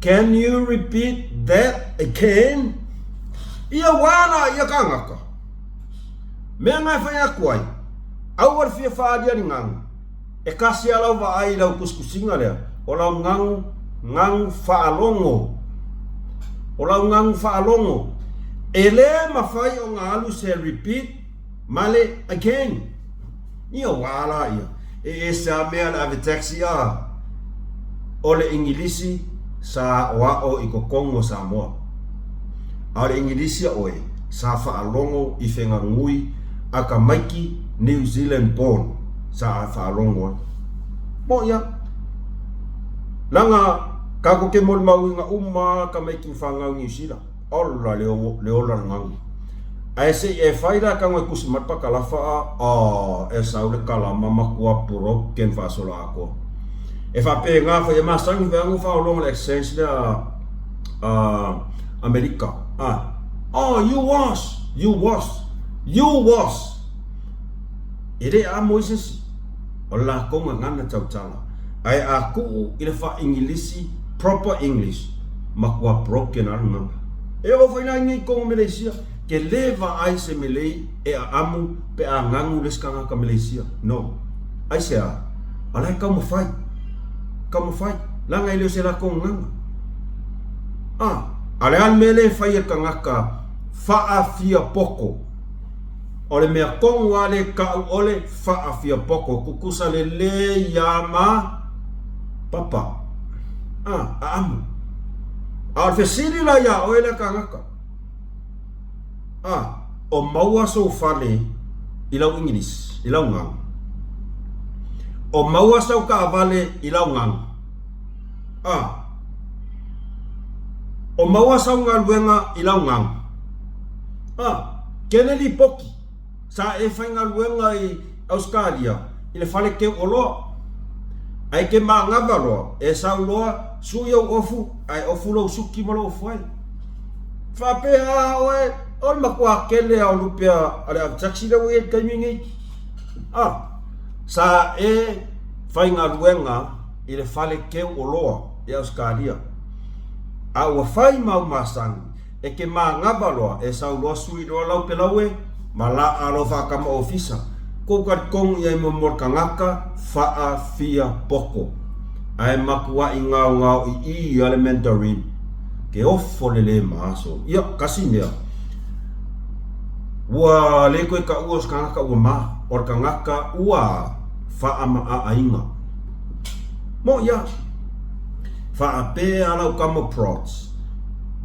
Can you repeat that again? Ia wana ia kangaka. Mea ngai whai akuai. Awar fia whaadia ni ngang. E kasi alau wa ai lau kuskusinga lea. O lau ngang whaalongo. O lau ngang whaalongo. E le mawhai o ngā alu se repeat. Male again. Ia wala ia. E sa mea le ave taxi a. O le ingilisi sa wao i kokongo sa moa. Ale ingilisia oe sa whaalongo i whenga ngui aka maiki New Zealand born sa whaalongo mo ia langa kako ke mol mau nga ka maiki whangau New Zealand ola leola ngangu ai se e whaira ka ngoi kusimat pa kalafa e saule kalama makua puro ken whasola ako e whape ngā whai e masangi whangu whaalongo le exchange lea Amerika. Oh, you You was. Ere a Moses. Ola konga ngana tautala. Ai a ku ile fa Englisi, proper English. Makwa broken arma. E o fa ina ngi konga Malaysia. Ke leva ai se melei e a amu pe a ngangu leskanga ka Malaysia. No. Ai se a. Ala kamu fight. La ngai leo se la konga. Ale al mele fai kangaka fa afia poko. Ole mea kong wale ka ole fa afia poko kukusa le yama papa. Amu. Al fesiri la ya ole kangaka. O maua so fale ilau English, ilau ngang. O maua so ka vale ilau ngang. O maua sa nga luenga ilau ngang. Kennedy poki. Sa e fai nga luenga i Australia. Ile fale ke olo. Ai ke maa ngava loa. E sa loa suya ofu. Ai ofu lo suki malo ofu ai. Whapea oe. Ol makua kele au lupea. Ale abtaksi la wei kaimingi. Sa e fai nga luenga. Ile fale ke oloa i Australia. Awa fai mau masang e ke maa ngabaloa e sau loa sui doa lau pelawe ma la alo whakama ofisa koukat kong iai momor kangaka faa fia poko ai makua i ngau i elementary ke ofo lele maaso ia kasi nea ua leko e ka uos kangaka ua maa or kangaka ua faa maa ainga mo ia fa pe ala kamo prots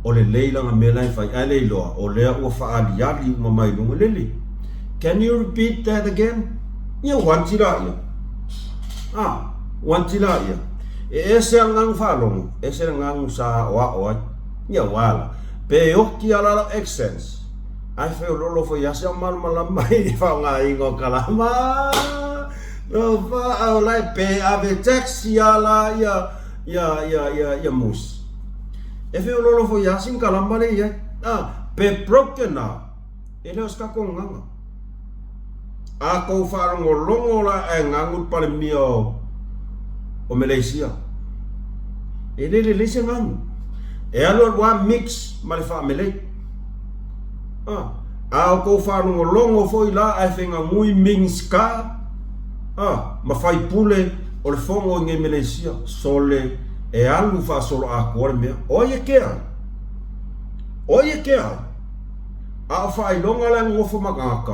o le leila nga melai fai ale loa o lea ua fa ali ali uma mai lunga lele. Can you repeat that again? Ia wantila ia. Wantila ia. Ese ngang falong, ese ngang sa wa ia wala. Pe oki ala accents. Ai fe lolo fo yasa mal malamai fa ngai ngo kalama. No fa lai pe ave taxi ala ya mus. Efe lolo fo yasin kalambale ya. Pe broken na. Ele oska konganga. Ako farang longo la ngangut pale mio o Malaysia. Ele le lese ngang. E alo wa mix male fa melei. Ako farang longo fo ila ai fenga mui mingska. Mafai pule o le fongo nge Malaysia sole e alu fa solo a kore mea oye kea a fa ilonga la ngofo magaka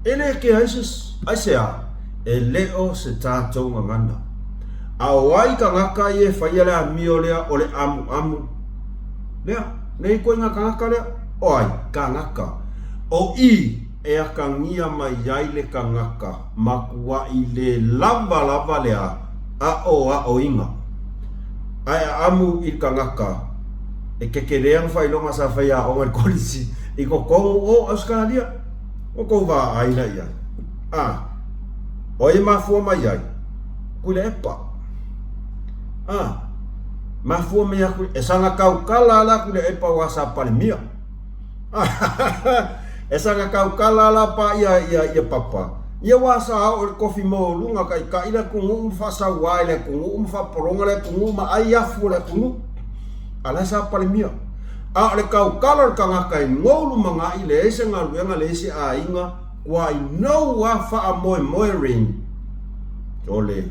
ele ke aises aisea e leo se tatou ngana a wai ka ngaka ye fa yele a miolea ole amu lea nei ko ngaka lea oi ka ngaka o i e akangia mai yaile kangaka makua ile lava lea a inga ai amu i kangaka e kekereang fai longa sa fai a onga kolisi i ko o Australia o ko va ai la ia o i mafua mai ai kule epa mafua mai aku e sanga kau kala la kule epa wasa palmia esa nga kau kala la pa ia papa ia wasa o kofi mo lunga kai ka ila kungu fa sa waile kungu fa poronga le kungu ma ai afu le kungu ala sa palimia a le kau kala ka nga kai ngolu manga ile ese nga luenga le ese a inga wa no wa fa a moi ring ole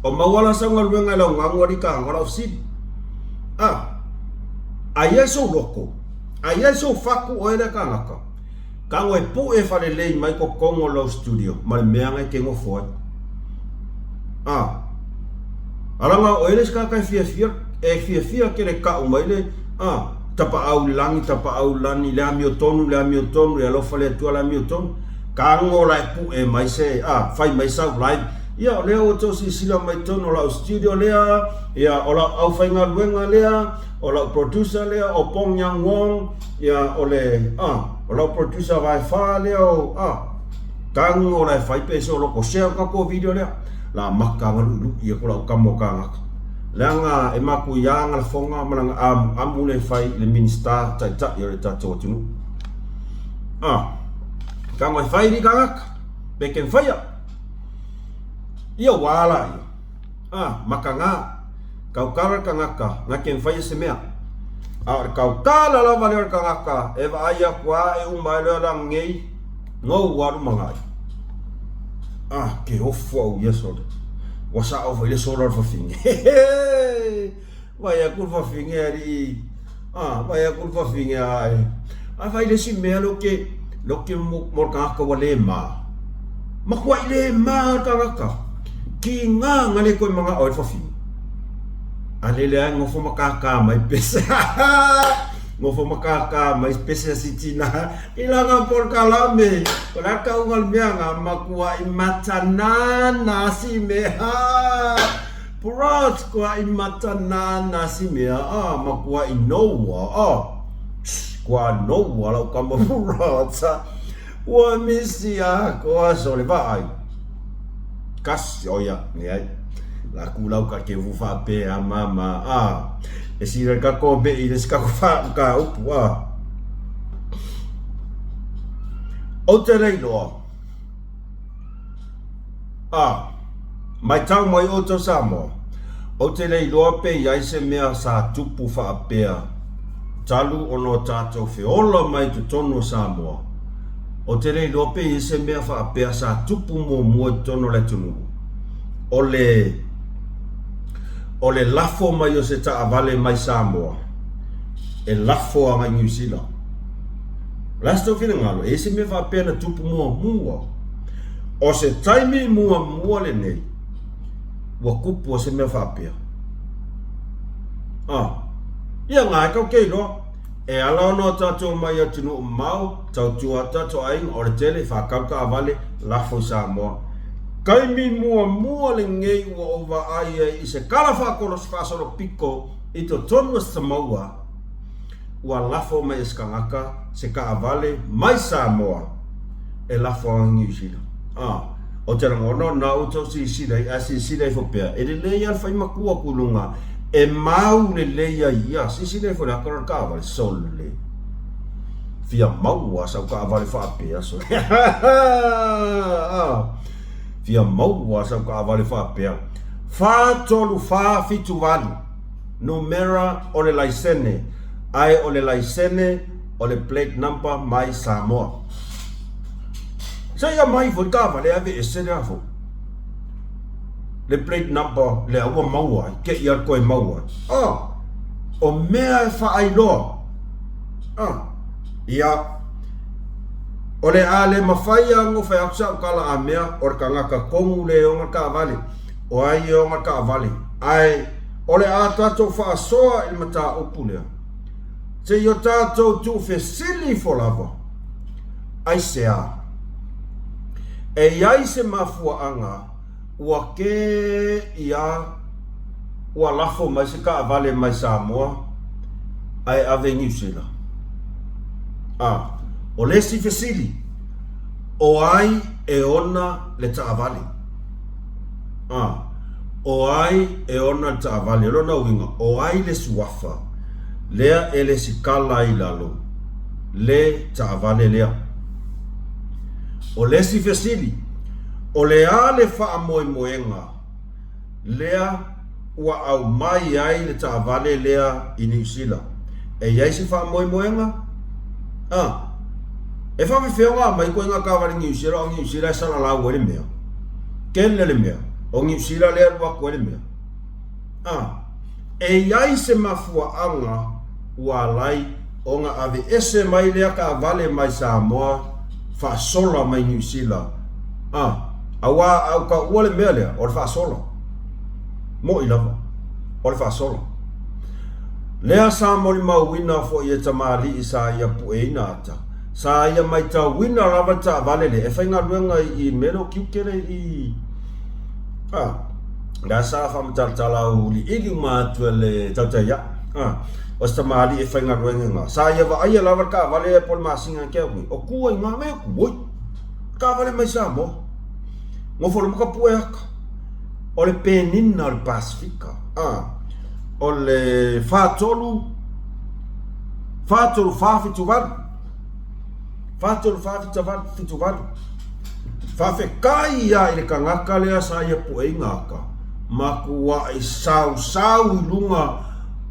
o mawala sa nga luenga la ngangori ka ngora sip ai so loko ai so faku o ele ka ngaka kango e pu e fale lei mai ko kongo lo studio mal meanga ke ngo foi alanga o ele ska ka fia ke le ka o mai le tapa au lani le amiotonu le lo fale tu la amiotonu kango la pu e mai se fai mai sa live ia le o to si sila mai tono la studio le ia ola au fai nga luenga le ola producer le o pong yang wong ia ole ola producer vai fa le kang ola fai peso lo ko share ka ko video le la makka lu ia ko la kamo ka Langa e maku yanga le fonga malanga amu le fai le minista ta yo ta tonu. Ka mai fai ni kangaka. Pe ken fai ya. Ia wala ia. Makanga kau kara kangaka na ken fai se mea. Kau kala la vale kangaka e va ia kwa e umai le lang ngei ngau waru mangai. Ke ofo yeso. Wasa over ile solar for fing. Vai a curva fing ali. Vai a curva fing ai. Vai le simea lo que mo ka ko le ma. Ma kwa ile ma ka. Ki nga ngale ko mga oil for fing. Ale le ngofo makaka mai pesa. Ngofo makaka mai pesa si China. Ilanga por kalame. Ora ka ungal mianga makua imatanana si meha. Purat kwa imatanana si meha. Makua inoa. Kwa noa lau kama purat sa. Wa misia ko sole vai. Kas oya ni ai. La kulau ka ke vufa pe mama. E si ka ko be i ska ko fa ka upu o te rei loa mai tau mai o to samo o te rei loa pe ia se mea sa tupu fa apea talu ono tato fe ola mai tu tono samo o te rei loa pe ia se mea fa apea sa tupu mo tono le tunu ole lafo mai o se taavale mai Samoa e lafo a mai New Zealand lasto fina ngalo e se me fa pena tupu mua o se taimi mua le nei wa kupu o se me fa pena ia ngai ka ke no e ala no tato mai atunu mau tau tua tato ai o le tele fa ka avale lafo Samoa kaimi mua le ngei ua ova ai i se kalafa kolos fasoro piko i to tonu Samoa ua lafo mai eskangaka se ka avale mai Samoa e lafo a New Zealand o te rangono na uto si sidai fopea e le leia alfa ima kua kulunga e mau le leia ia si sidai fo la kara ka avale sol le fia maua sa ka avale fa apea so Fia maua sa ka avale fa pea. Fa tolu fa fitu valu. Numera o le laisene. Ai o le laisene o le plate number mai Samoa. Sa ia mai fo ka avale ave esene afo. Le plate number le awa maua. Ke ia koe maua. O mea e fa ai loa. Ia o le ale mawhaia ngo whai aksa kala a mea o ka ngaka kongu le o ngaka avale o ai o ngaka avale ai o le a tatou wha soa il mata upu lea te i o tatou tu fesili fo lava ai se a e iai se mafua anga ua ke ia ua lafo mai se ka avale mai Samoa ai ave New Zealand o le si fesili o ai e ona le taavale o ai e ona le taavale lona winga o ai le suafa lea e le sikala i lalo le taavale lea o le si fesili o le a le faa moenga lea ua au mai ai le taavale lea i New Zealand e iai si faa moenga e fa feonga mai ko nga ka va New Zealand sa la wa le mea ken le mea o New Zealand le wa ko le mea e yai se mafua anga wa lai o nga ave ese mai le ka vale mai Samoa fa sola mai New Zealand awa au ka wole mea le o fa sola mo i lava o fa sola le sa mo li ma wina fo ye tamali isa ya puena ata sa ia mai ta wina lava ta vale le e fainga luenga i melo kiukere i da sa fa mtala uli ili ma tuele tata ya o sta mali e fainga luenga nga sa ia va ia lava ka vale pol masinga ke o ku i ma me ku ka vale mai Samoa mo fo mo ka pueka o le penina o le Pasifika o le whātolu whawhituwaru. Whātolu whawhituwaru. Whawhekai ia i le kangaka lea sa ia puei ngaka. Maku wa i sau i lunga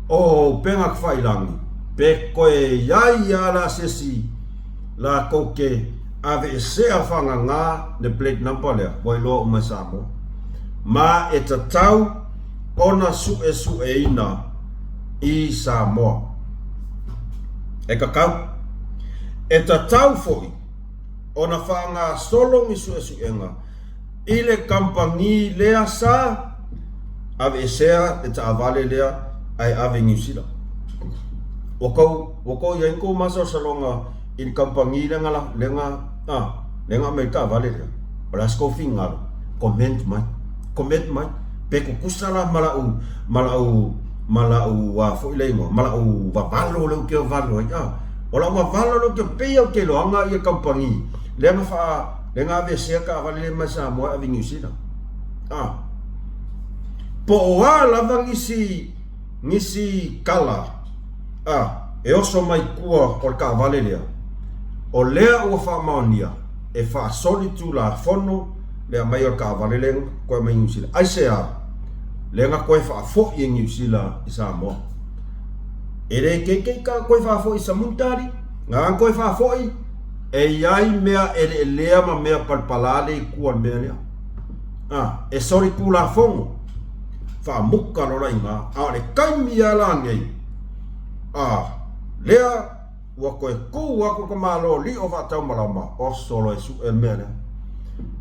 o penga kwhailangi. Pe koe iai ala sesi la koke ave e sea whanga ngā ne plate number lea. Wai loa o mai Samoa. Ma e tatau ona su e ina i Samoa. E kakau. E tatau foi ona whanga solong i su enga. I le kampangi lea sa ave e sea e ta avale lea ai ave New Zealand. Wakau ya inko masa salonga i kampangi lenga mai ta avale lea. Brasko fingalo. Comment mai. Peko kusala malau wa foi lengo. Malau wa valo leu ke valo ya. Ola wa valo lo ke pe o ke lo anga i kampangi. Lenga ave sea ka avale le masa mo ave New Zealand. Po oa lava ngisi kala. E oso mai kua o ka vale lea. O lea ua wha maonia. E wha solitu la fono lea mai o ka vale lea koe mai New Zealand. Ai sea lenga koe wha fo i New Zealand i Samoa. E re kei ka koe wha fo i Samuntari. Ngā koe wha fo i. E iai mea e lea ma mea palpalale i kua mea lea. E sori ku la fongo. Wha muka lora inga. Le kaimi ala ngei. Lea ua koe kou wako ka malo li o wha tau malama. O solo e su e mea lea.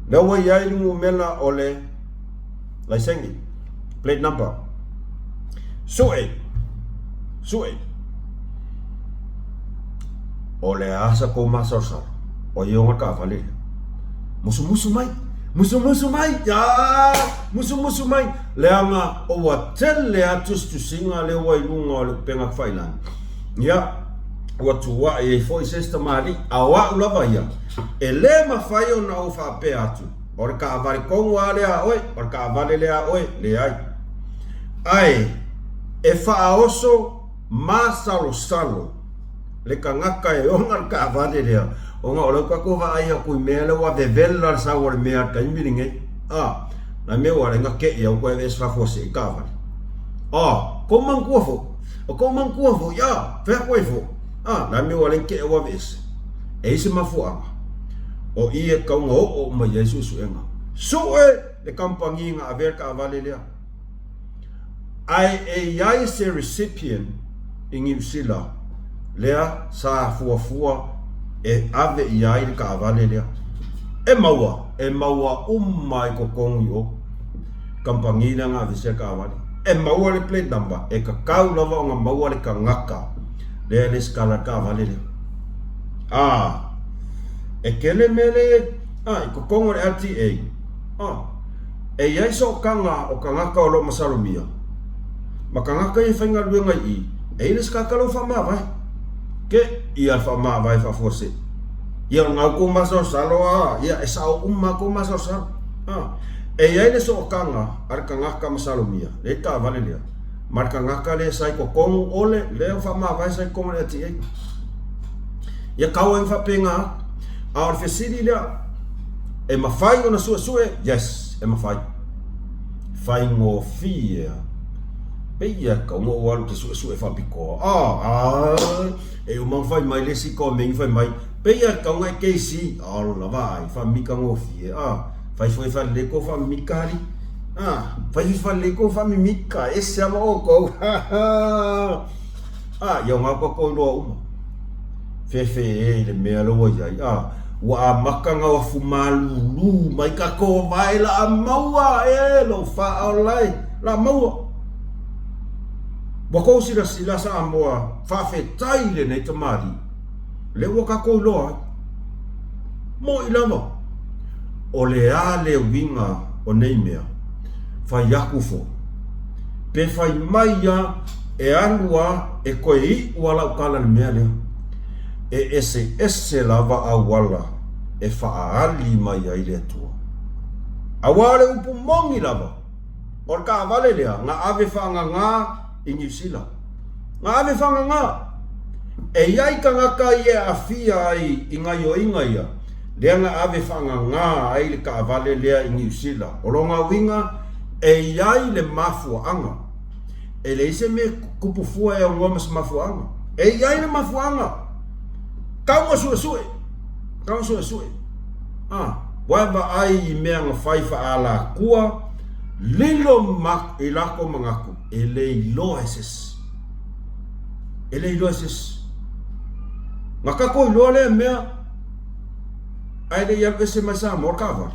Lea wa iai lungu mena o le laisengi. Plate number. Sue. O le asa ko masosar. O ionga ka whalere. Musu mai. Ya, musu mai. Leanga o wa tele atus tu singa le wa ilunga o le penga whailan. Ya, wa tuwa e foi sesta mari. Awa ulava ia. E le mawhai o na o whape atu. O re ka avari kongu a lea oe. O re ka avale lea oe. Le ai. Ai, e whaoso salo. Le ka ngaka e onga ka avale lea. Onga olo ka ko va ai ku mele wa de vella sa wa mea ka imbiringe. Na me wa nga ke ya ko e sfa fo se ka va. Ko man ku fo ya, fe ko fo. Na me wa len ke wa ves. E se ma fu anga. O ie ka ngo o ma Jesus enga. So le kampangi nga aver ka vale lea. Ai se recipient in New Zealand. Lea sa fua e ave iai le ka avale lea. E maua umai ko kongi o. Kampangina nga ave se ka avale. E maua le plate number. E ka kau lava o nga maua le ka ngaka. Lea le skala ka avale lea. E kele mele. I ko kongo le LTA. E iai so kanga o ka ngaka o lo masalumia. Maka ngaka i whainga luenga i. E le skakalo wha mawai. Ke ia wha mawai wha fose. Ia ngau ko maso saloa. Ia e sao ko maso salo. E iai le so kanga arka ngaka masalumia. Le ta vale lea. Marka ngaka le sai ko kongu ole. Le wha mawai sai kongo le LTA. Ia kaua i wha penga. Aor fesiri lea. E mawhai o na sue. Yes, e mawhai. Whai ngō fia. Peia ka mo walu te su e fapiko. E o mang fai mai le si ko meng fai mai. Peia ka ngai keisi. La vai fa mika ngo fie. Fai fa le ko fa mika ri. Fai le ko fa mika e se ama o ko. Yo nga ko lo uma. Fe e le me lo ai. Wa maka nga wa fumalu mai ka ko vai la maua e lo fa olai la maua. Wako sila sa amoa whawhetai le nei tamari. Le waka kou loa. Mo ilama. O le a le winga o nei mea. Whai aku fo. Pe whai mai a e anua e koe i wala ukala ni mea lea. E ese lava a wala. E whaali mai a ile atua. A wale upu mongi lava. O ka avale lea. Nga ave whaanga ngā. i New Zealand. Ngā ave whanganga. E iai ka ngaka i a fia ai i ngai o inga ia. Lea ngā ave whanganga ai le ka avale lea i New Zealand. O longa winga e iai le mafuanga. E le ise me kupufua e o ngomas mafuanga. E iai le mafuanga. Kaunga sue. Kaunga sue. Waiva ai i mea ngā whaifa ala kua. Lilo mak i lako mangaku. E le ilo eses. Ngā kako i loa lea mea. Ai le iau ese mai Samoa kawa.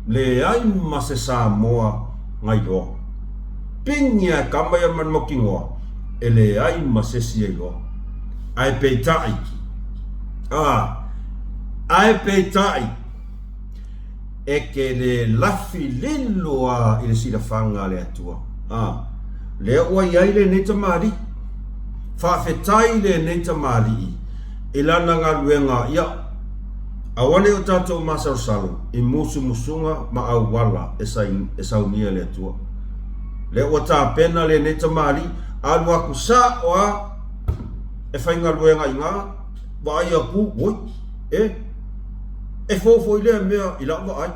Le ai ma se Samoa ngai loa. Pingia kamaya man mokingoa. E le ai ma se si e loa. Ai peitai. Ai peitai. E ke le lafi liloa i le sila whanga le atua. Le ua iai le neita maari. Whawhetai le neita maari. I lana ngā luenga ia. Awane o tātou masau salu. I musunga ma au wala e saunia le atua. Le ua tā pena le neita maari. Alu aku sa o a. E whainga luenga i ngā. Wa ai aku, oi. E fofo i lea mea i lawa ai.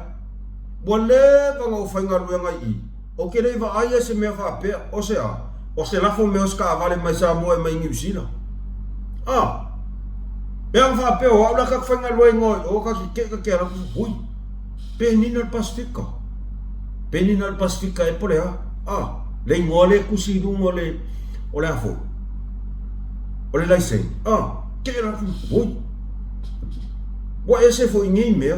Wa le vanga o whainga luenga i. O ke rei wa ai e se mea whapea. O se a. O se lafo mea o ska avale mai Samoa e mai New Zealand. Pea whapea o aula kak whainga luenga i. O kaki keka kia raku. Hui. Penina al Pasifika. Penina al Pasifika e pole ha. Le ngole kusi dungo le. O le afo. O le laisen. Kia raku. Hui. Wa ese fo ingi mea.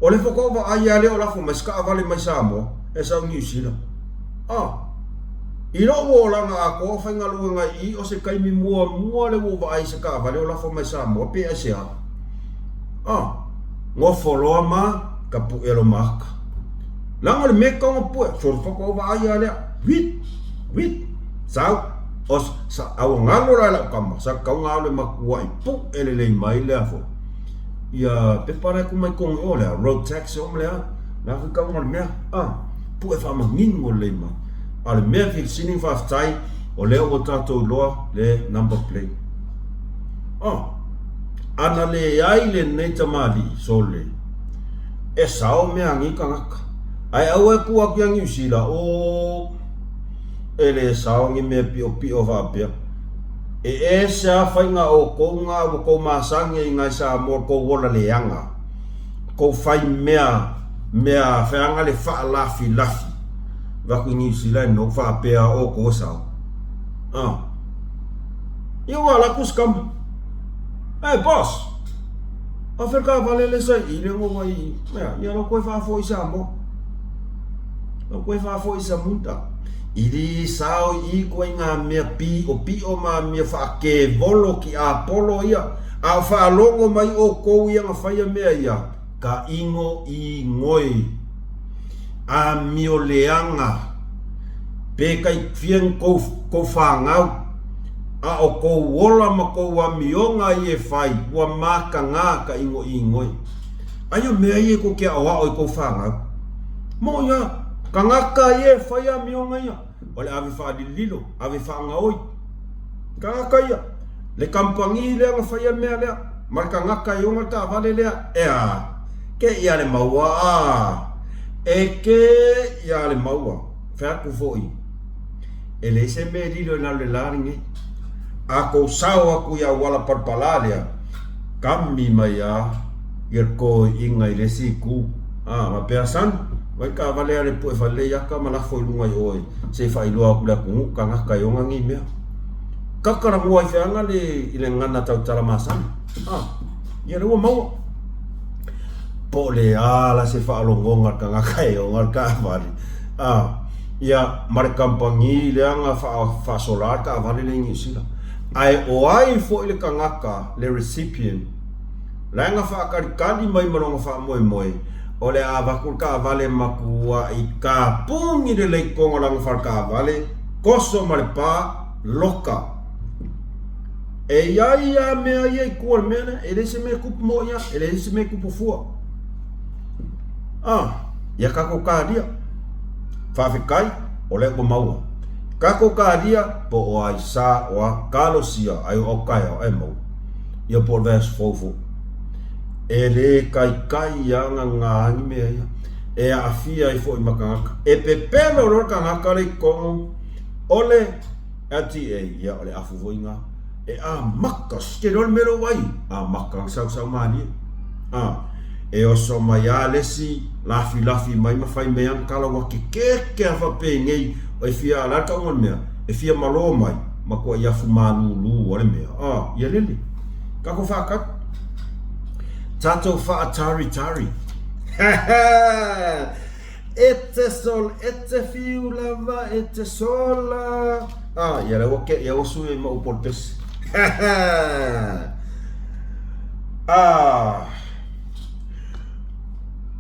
O le foko wa ai ale o lafo mai ska avale mai Samoa e sa New Zealand. I ro'o o langa a ko whainga luenga i o se kaimi mua le wo wa ai se ka avale o lafo mai Samoa pe a se a. Ngo foloa ma ka pu elo maka. Langa le meka o pu e so foko wa ai ale wit sau os sa au ngalo la kama sa ka ngalo makua i pu ele le mai le afo. Ia pe para ku mai kong ole road tax o mlea na ku ka ngol mea pu e fa mangin ngol le mai ale mea fi sini fa tai o le o tato loa le number plate ana le ai le neita mali so le e sao mea ngi ka ngaka ai au e ku aku yang usila o ele sao ngi me pio va pia e sa whainga o kounga o kou masangi i ngai Samoa kou wola leanga. Kou whai mea whaanga le wha lafi. Waku i New Zealand no wha pea o kou sao. Iwa lakus kam. Hey boss. Afrika vale le sai i le ngonga i. Ia no koe wha fo i Samoa. No koe wha fo i Samunta. Iri sao i koe ngā mea pi o ma mea wha ke volo ki a polo ia. A wha longo mai o kou ia ngā whaia mea ia. Ka ingo i ngoi. A mio leanga. Pe kai fiang kou whangau. A o kou wola ma kou wa mionga i e whai. Wa maka ngā ka ingo i ngoi. Ayo mea i e ko kia awa o i kou whangau. Mo ia. Ka ngaka ie whaia mionga ia. O le ave whaadililo, ave whaangaoi. Ka ngaka ia. Le kampangi lea ngā whaia mea lea. Mara ka ngaka i onga ta vale lea. Ke ia le maua. Ke ia le maua. Whaku foi. E le se me lilo na le laringi. A kou sao aku ia wala parpala lea. Kami mai a. Ier ko inga i le siku. Ma pea san. Wai ka vale ale pu e vale yaka mana foi lunga i oi. Se fai loa ku la kungu ka ngaka i onga ngi mea. Kakara mua i whianga le i le ngana tau tala masana. Ia rewa maua. Po le ala se wha alongonga ka ngaka i onga ka vale. Ia mare kampangi le anga wha solar ka vale le New Zealand. Ai o ai fo i le ka ngaka le recipient. La nga wha akarikali mai maronga wha moe moe. O le awakul ka vale makua i ka pungi le leikonga langa whar ka vale koso ma le pā loka. E iai a mea iai kua mea e le se mea kupu mo ia, e le se mea kupu fua. Ia kako ka dia. Whawhikai o le ua maua. kako karia po o ai sa o kalosia ai o kai o emo ia po verse fofo e le kai anga ngangi me e afia i fo i makanga e pepelo ro kanga le ko ole ati e ia ole afu voinga e a makas ke rol mero wai a makang sau mani e o so mai alesi lafi mai mafai me an kala wa ke fa pe ngei o fia la ka ngon me e fia malo mai ma ko ia fu manu lu ole me ia lele ka ko fa ka tato fa tari ete sol ete fiu lava ete sola ia la wa ke ia o su e ma portes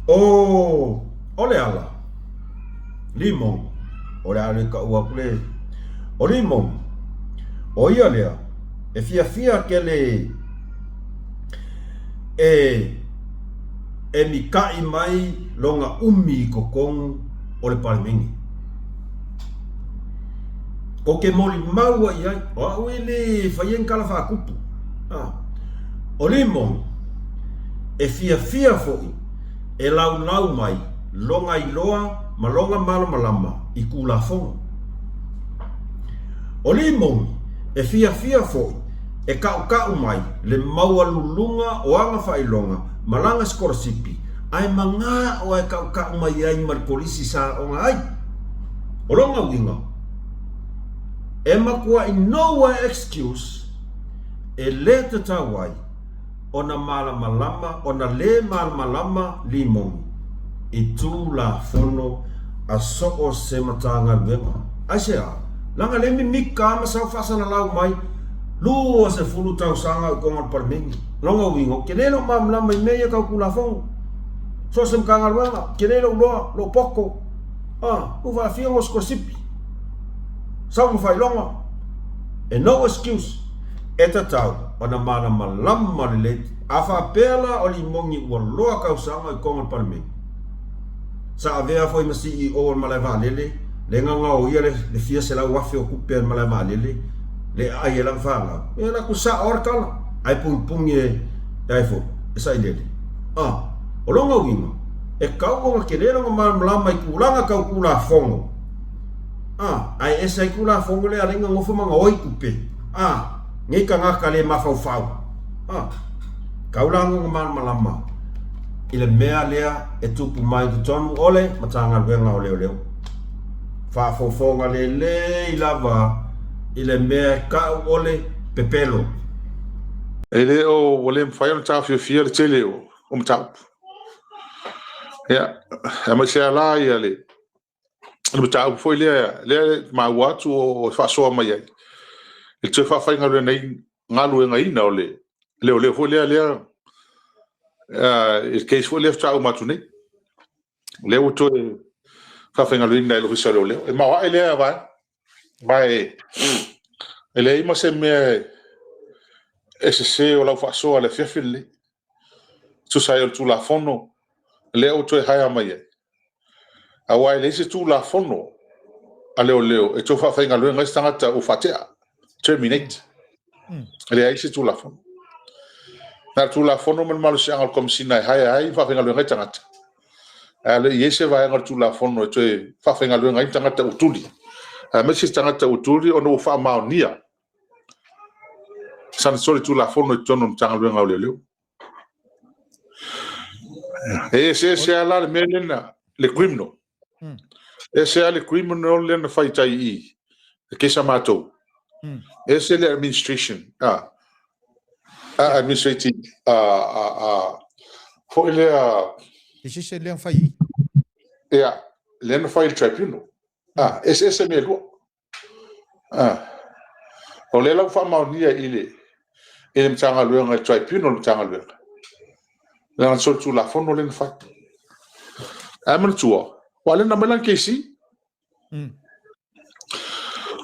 ole ala limon ole ale ka ua pule o limon o ia lea e fia ke le e mi kai mai longa umi kokong ole palmingi ko ke moli maua ia o wili fayen kala fa kupu o limon e fia foi e lau mai longa iloa ma longa malama i kula fonga o limon e fia foi e kau mai le maua lulunga o anga failonga malanga skorsipi ai manga o e kau mai ai mar polisi sa o ai o longa winga e makua i no excuse e le te tawai ona malama ona le malama limon i tu la fono a soko se matanga venga asea langa le mi mika ma sa fasa na lau mai lu se fulu tau sanga ko ngal parmingi longa wingo kenelo malama i meia ka kula fong so sem kanga luanga kenelo lo poko u va fia os kosipi sa mo fai longa e no excuse eta tau ona mana malama le afa pela o limongi ua loa kausanga i konga parmingi sa avea foi ma CEO o malava lele le nganga o ia le fia se la wafi o kupe malava lele le ai la fanga e la kusa orkala ai pung e ai fo esa lele o longa winga e kau o kelelo malama i kulanga kau kula fongo ai esa i kula fongo le alenga ngofo manga oi kupe ngai kanga kale mafau kaulango malama ile mea lea e tupu mai tu tonu ole matanga venga ole leo fa fofonga le ilava ile mea ka ole pepelo ele o ole mfai on tafio fier tele o mtap ya ama se ala ya le mtap foi le ma watu o fa so mai il te fa fa ngalo nei ngalo ngai na ole le foi le il case foi le tau matune le uto fa fa ngalo nei lo salo le ma wa ele vai ele ima se me esse o la fa so ale fefile tu sai tu la fono le uto haya mai a wa ele se tu la fono ale leo e tu fa fa ngalo ngai stanga o fatea terminate ele ai se tu la fono na tu la fono man malu se angal kom sinai hai fa fa ngalo ngai tangata ale yese va ngal tu la fono e fa fa ngalo ngai tangata utuli me se tangata utuli ono fa maonia san soli tu la fono tono tangalo ngai leo e se ala le melena le criminal e se ale criminal le na fa tai ke sa mato esse le administration administrative for ele esse le fai le file tribunal esse me lo o le la fa maunia ele mtanga lo nga tribunal mtanga lo la so tu la fono le fa amen tuo wala na melan kesi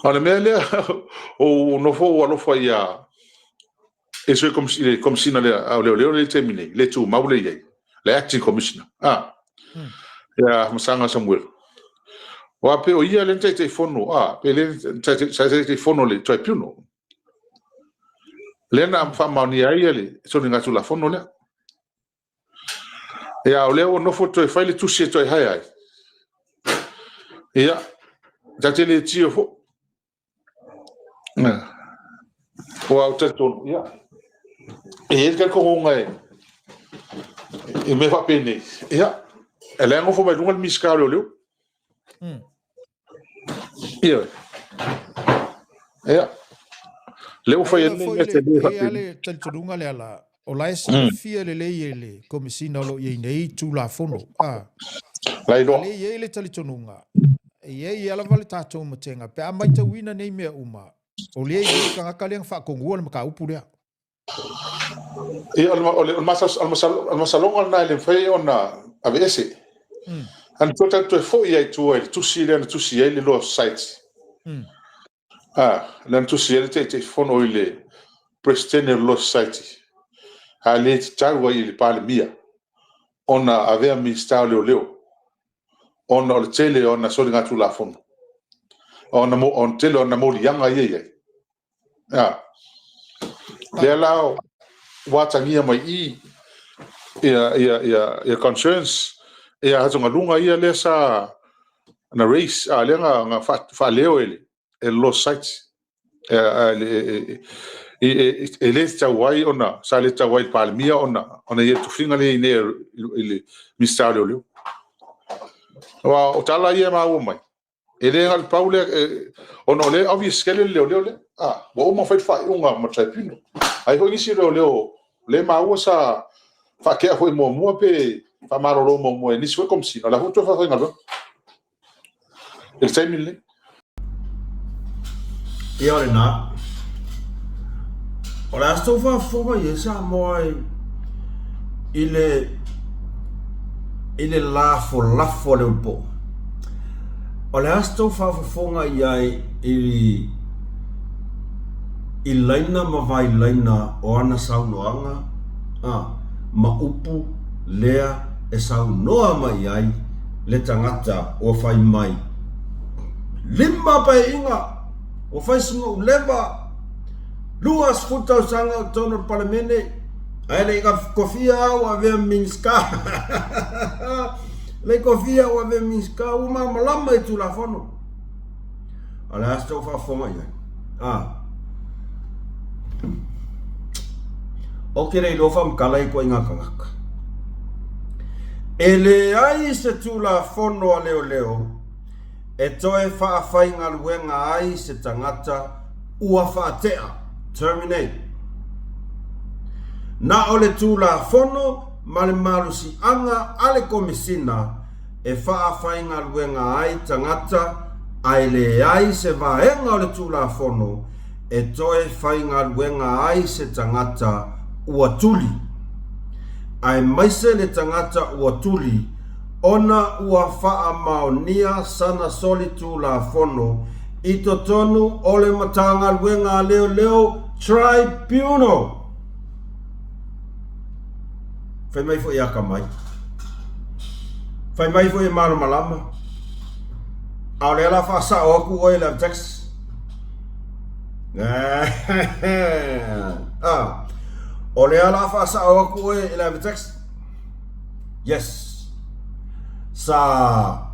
on mele o no fo wala fo ya eso comme si na le terminé le tu maule le acting commissioner ya masanga Samuel Wa pe o ia le te fono pe le te fono le toi piuno. Le na fa mani ai le so ni ngatu la fono le. Ya o le o no foto e fai le tusi toi hai ai. Ya te le tio fo. Wa o te ton ya. E ka ko ngai. E me fa pene. Ya. Ele ngo fo mai dunga miska le. Ja. Leo fai ale talturunga le ala o lai fia le le komisina lo ye nei tu la fono lai do le ye le talturunga ye ala vale tato matenga pe amai ta wina nei me uma o le ye ka kaleng fa ko ngol ma ka upu le al masalong na le fai ona avese an tota to fo ye tu si le lo site lan tu si le te fono ile prestene lo site ale tawa ile pale mia ona avea mi stao leo ona o tele ona so ngatu la fono ona mo on tele ona mo yanga ye le lao watangia mai ia concerns ia hatunga lunga ia le sa na race le nga fa leo ele lo site ele tawai ona sa le tawai palmia ona ye tu finga le ile mistaro leo wa o tala ia ma o mai ele ngal paule ona le obvious skele leo wo mo fa unga mo trapino ai ho ngisi leo le ma o sa fa ke ho mo pe fa maroro mo ni sue comme si la hoto fa ngal el timing ia ole na ora sto fa fo ye sa moi ile lafo le un po ora sto fa fonga ia i laina ma vai laina o ana saunoanga ma upu lea e saunoa mai ai le tangata o fai mai lima pa inga o fai singo leva luas futa sanga tono palamene ai le kofia o ave minska le kofia o ave minska o malama e tu la fono ala sto fa fonga ia o kere lo fam kalai ko inga kangaka ele ai se tu la fono a leo e toe fa fainga luenga ai se tangata ua fatea terminate na ole tu la fono male malu si anga ale komisina e fa fainga luenga ai tangata ai le ai se vaenga ole tu la fono e toe fainga luenga ai se tangata ua tuli ai maise le tangata ua tuli ona ua faa maonia sana solitu la fono i totonu ole matanga luenga leo tribunal fai mai fo iaka mai fai mai fo i maro malama au le la fa sa oku oi la text ole ala fa sa oku oi la text yes sa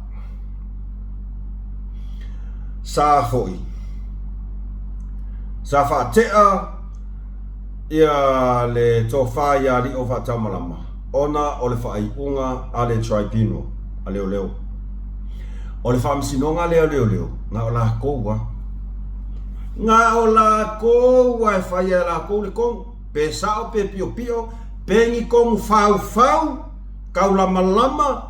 foi sa fa tea ia le tofa ia li o fa tamalama ona o le fa ai unga ale tribunal ale leo o le fa msinonga leo nga ola kowa e fa ia la ko le kong pe sao pe pio pengi kong fau kaula malama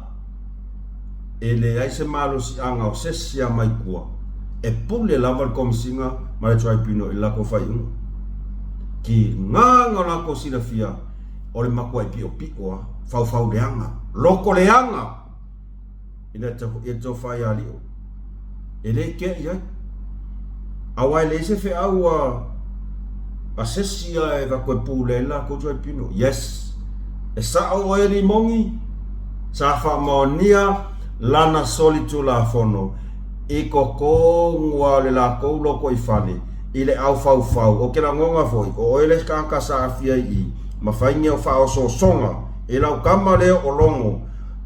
ele ai se malo si anga o sesia mai kua e pule lava komisinga ma le tribunal i lako fai unga ki nganga lako sila fia o le makua i pio fau leanga loko leanga ina to fai alio ele ke ia awai le se fe au a sesia e va ko pule lako tribunal yes e sa o e mongi sa fa monia lana solitu la fono I koko ngua le la kou loko I whane. I le au fau fau. O kera ngonga foi. O ele kaka sa afia I. Ma whaingia o whao so songa. I lau kama leo o longo.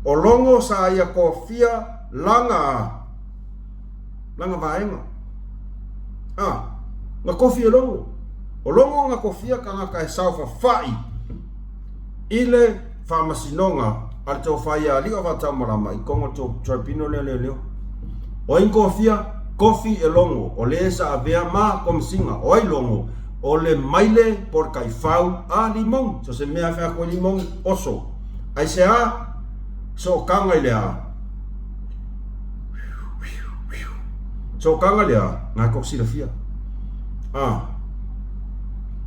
O longo sa ia kofia langa. Langa vaenga. Nga kofia longo. O longo nga kofia ka ngaka e sau whawhai. Ile whamasinonga. Ale tau whai a liga whatau marama. I kongo tō tribunal leo. O in kofia, kofi e longo. O le sa avea ma komsinga. O ai longo. O le maile por kai whau a limong. So se mea whea koe limong oso. Ai se a, so kanga I le a. So kanga le a, ngā koksira fia.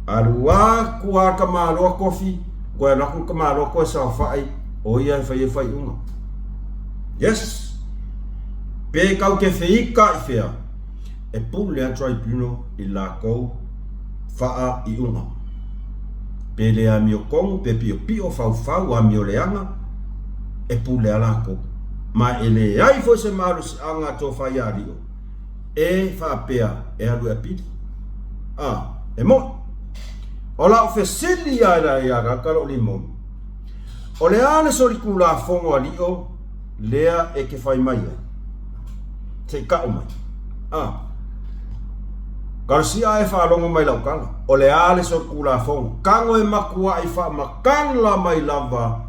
Arua kua ka māloa kofi, koe naku ka māloa koe sa whai, o ia e whai unga. Yes. Pe kau ke whiika I whea, e pūlea tribunal I la kou whaa I unga. Pe lea mio kongu, pe pio pio whau a mio leanga, e pūlea la kou. Ma e le ai fo se maru si anga tō whai a rio. E whapea, e alu e pili. E mo. O la o fesili a ira I a kakaro limon. O le ane sori kula fongo a lio, lea e ke whai mai ai. Te ka o mai. Garcia e whaalongo mai lau kanga. O le ale sori kula fongo. Kango e makua I wha makala mai lava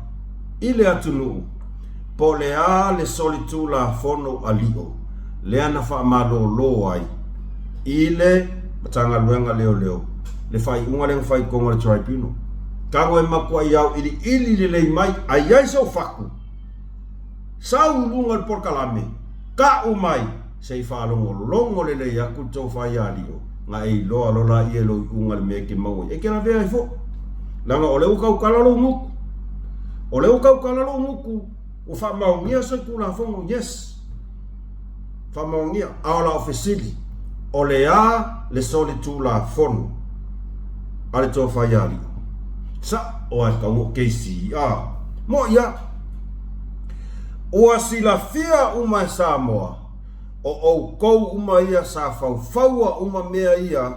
I le atunu. Po le ale sori tula fono a lio. Lea na wha malo lo ai. I le matanga luenga leo. Le whai unga le whai konga le tribunal. Kango e makua I au ili le lei mai. Ai ai so whaku. Sau lunga le porkalame. Ka o mai. Sei whaalongo longo le lei aku tō whai a lio. Nga e loa lola I e loi unga le mea ke maua. E kera vea I fo. Langa o le ukau kalalo muku. O le ukau kalalo muku. O wha maungia so kula fongo. Yes. Wha maungia. Aola o fesili. O le a le soli tūla fono. Ale tō whai a lio. Sa o ai kau o keisi. Mo ia. O asila fia uma Samoa. O kou uma ia sa whauwhaua uma mea ia.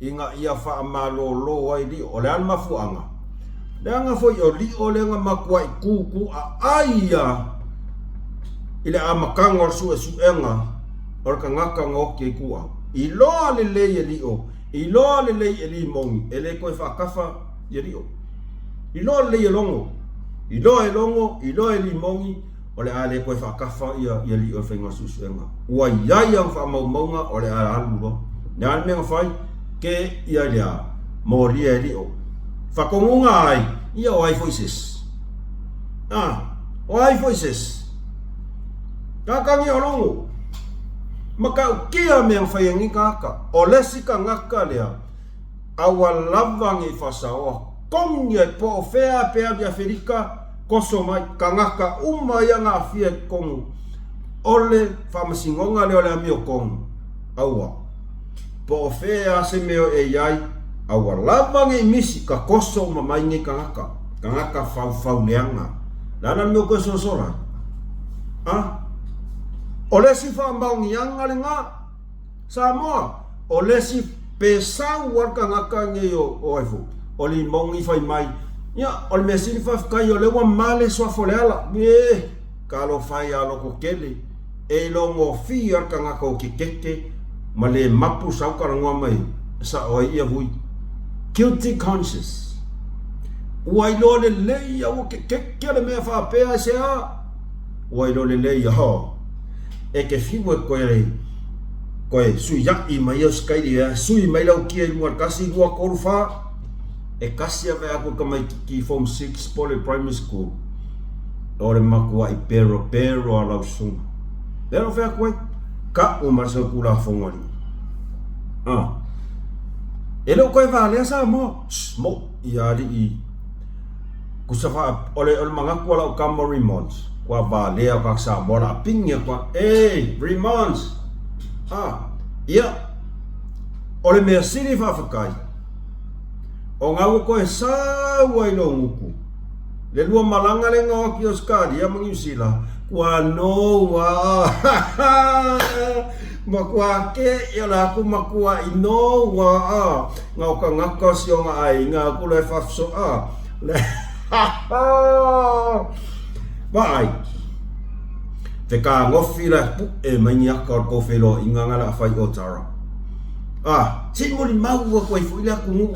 Inga ia wha amalo lo ai li. O le an mafuanga. Le anga foi o li o le anga makua I kuku a aia. Ile a makanga o su e su enga. O ka ngaka ngoke I kua. I loa le lei e li o. I loa le lei e li mongi. E le koe whakafa I li o. I loa le lei e longo. I loa e longo. I loa e li mongi. O le ale koe whakafa ia li o whenga susu enga. Ua iai ang whamaumaunga o le ala aluro. Nea mea whai ke ia lea moria e li o. Whakongunga ai, ia o ai voices. O ai voices. Kakangi o longo. Maka ukia mea whaiangi kaka. O lesi ka ngaka lea. Awa lavangi whasaoa. Kongi ai po o whea pea via Whirika. Koso mai ka ngaka ia ngā whia kongu. Ole whamasingonga leo le amio kongu. Aua. Po o whea se meo e iai. Aua lavangi misi ka koso mamaingi ka ngaka. Ka ngaka whau leanga. Lana meo koe sosora. O lesi whamaungi anga le ngā. Samoa. O lesi pesau warka ngaka nge o aifu. O li mongi whai mai. Ia, o le mea sini whawhikai o lewa male soa foleala. Ka lo whai a loko kele. E longo whi arka ngaka o ke keke. Ma le mapu saukarangoa mai. Sa o ia hui. Guilty conscious. Ua ilo le leia o ke keke le mea whapea se a. Ua ilo le leia ho. E ke whiwa koe sui yaki mai au skairi. Sui mai lau kia I mua kasi rua koru wha. E kasi ave ako ka mai ki form 6 pole primary school. Ore makua I pero a lau sunga. Lero whea koe, ka o marasa kura whongari. E leo koe whalea sa mo. Mo, I ari I. Kusa wha, ole mga kua lau kama Remons. Kua whalea o kak sa mora pingia kua. Remons. Ia. Ole mea siri whawhakai. O ngau koe sau ai lo nguku. Le lua malanga le ngau ki o skari a mangi usila. Kua noa. Makua ke ia la ku makua inoa. Ngau ka ngaka sionga ai nga ku le fafso a. Le. Vai. Te ka ngofi la pu e mania ka ko felo inga ngala fai o tara. Si mo li mau ko i fu ila ku ngu.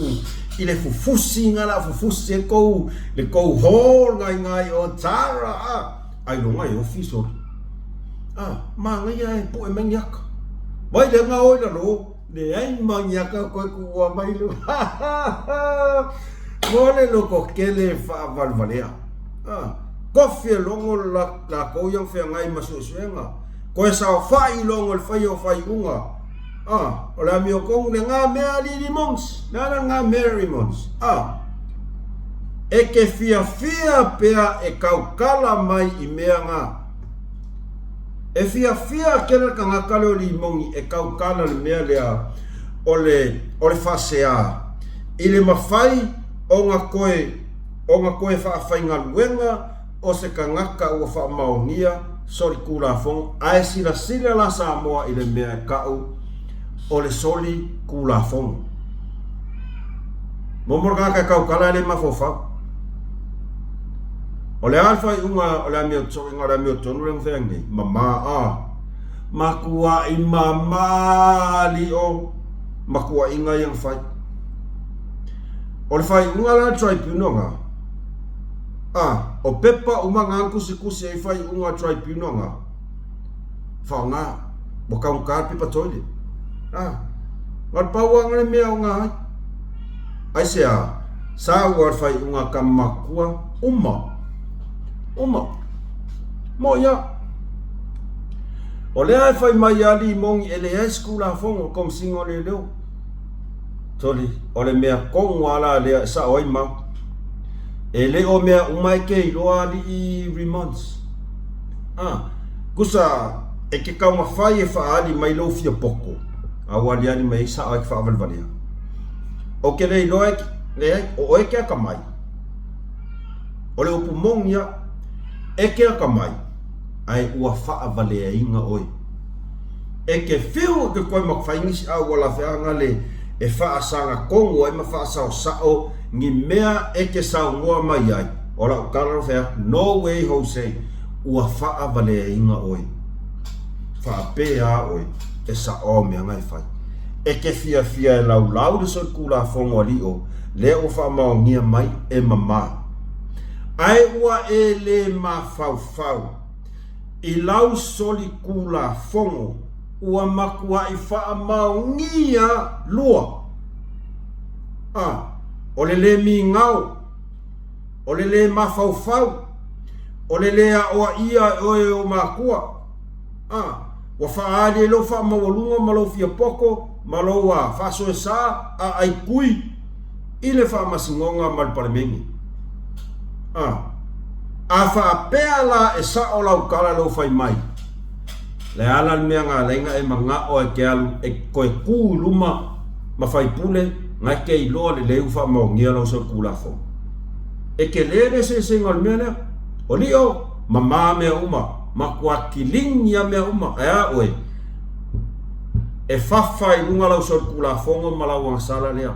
Ile fufusi ngala fufusi ko le ko hol ngai o tara. Ai no ngai ofiso. Ma ngai ai pu e mania ka. Vai le nga oi la ro. Le ai mania ka ko ku wa mai lu. Mole lo ko kele fa valvalea. Kofie longo la ko yang fe ngai masusuenga. Ko sa fa I longo fa yo fa unga. Ola mi ko ne nga me ali limons. Na nga Mary mons. E ke fia pea e kaukala mai I mea nga. E fia kele ka ngakale o limongi e kaukala le mea lea ole fasea. Ile mafai o nga koe fa fainga luenga o se ka ngaka ua fa maongia sori kula fong ai sila la Samoa ile mea kau o le soli kula fong. Momorga ka kaukala le mafofa. Ole alfa unga ole mi otso ngara mi otonu le mfengi mama makua I mama li o makua inga yang fai ole fai unga la tribunal o pepa umanga kusi ai fai unga tribunal faunga boka un karpi patoli ngat pawang le mea unga ai sea sa war fai unga kamakua mo ya ole ai fai mai ali mong ele skula fongo kom singo le leo toli ole mea kong wala le sa oi ma ele o mea umai ke lo ali remonts kusa e ke ka ma fai e fa ali mai lo fia poko awali ali mai sa ai fa valvalia o ke le lo le o e ke ka mai ole o pumong ya e ke ka mai ai ua fa valea inga oi e ke fiu ke koe makfaingisi au wala feanga le e fa asanga kongo ai ma fa sao ngi mea e ke sao ngoa mai ai ola ukara fea no way Jose ua fa valea inga oi fa pea oi e sa o mea ngai fai e ke fia e lau de so kula fongo ali o le o fa maongia mai e mama ai ua e le mafau I lau soli kula fongo ua makua I faa maungia lua o le mi ngau o le mafau o le a oa ia o makua wa faa ali lo faa mawalunga malo fia poko malo wa faso e sa ai kui ile faa masingonga malpalemengi fa pea la e sa o lau kala lo fai mai le ala mea ngā lenga e manga o e ke alu e koe kū luma ma fai pule ngai ke I loa le leu fa maungia lau sa kūla fo e ke lere se ngol mea lea o li o mama mea uma ma kua kiling ia mea uma ea oe e fafai lunga lau sa kūla fongo ma lau sala lea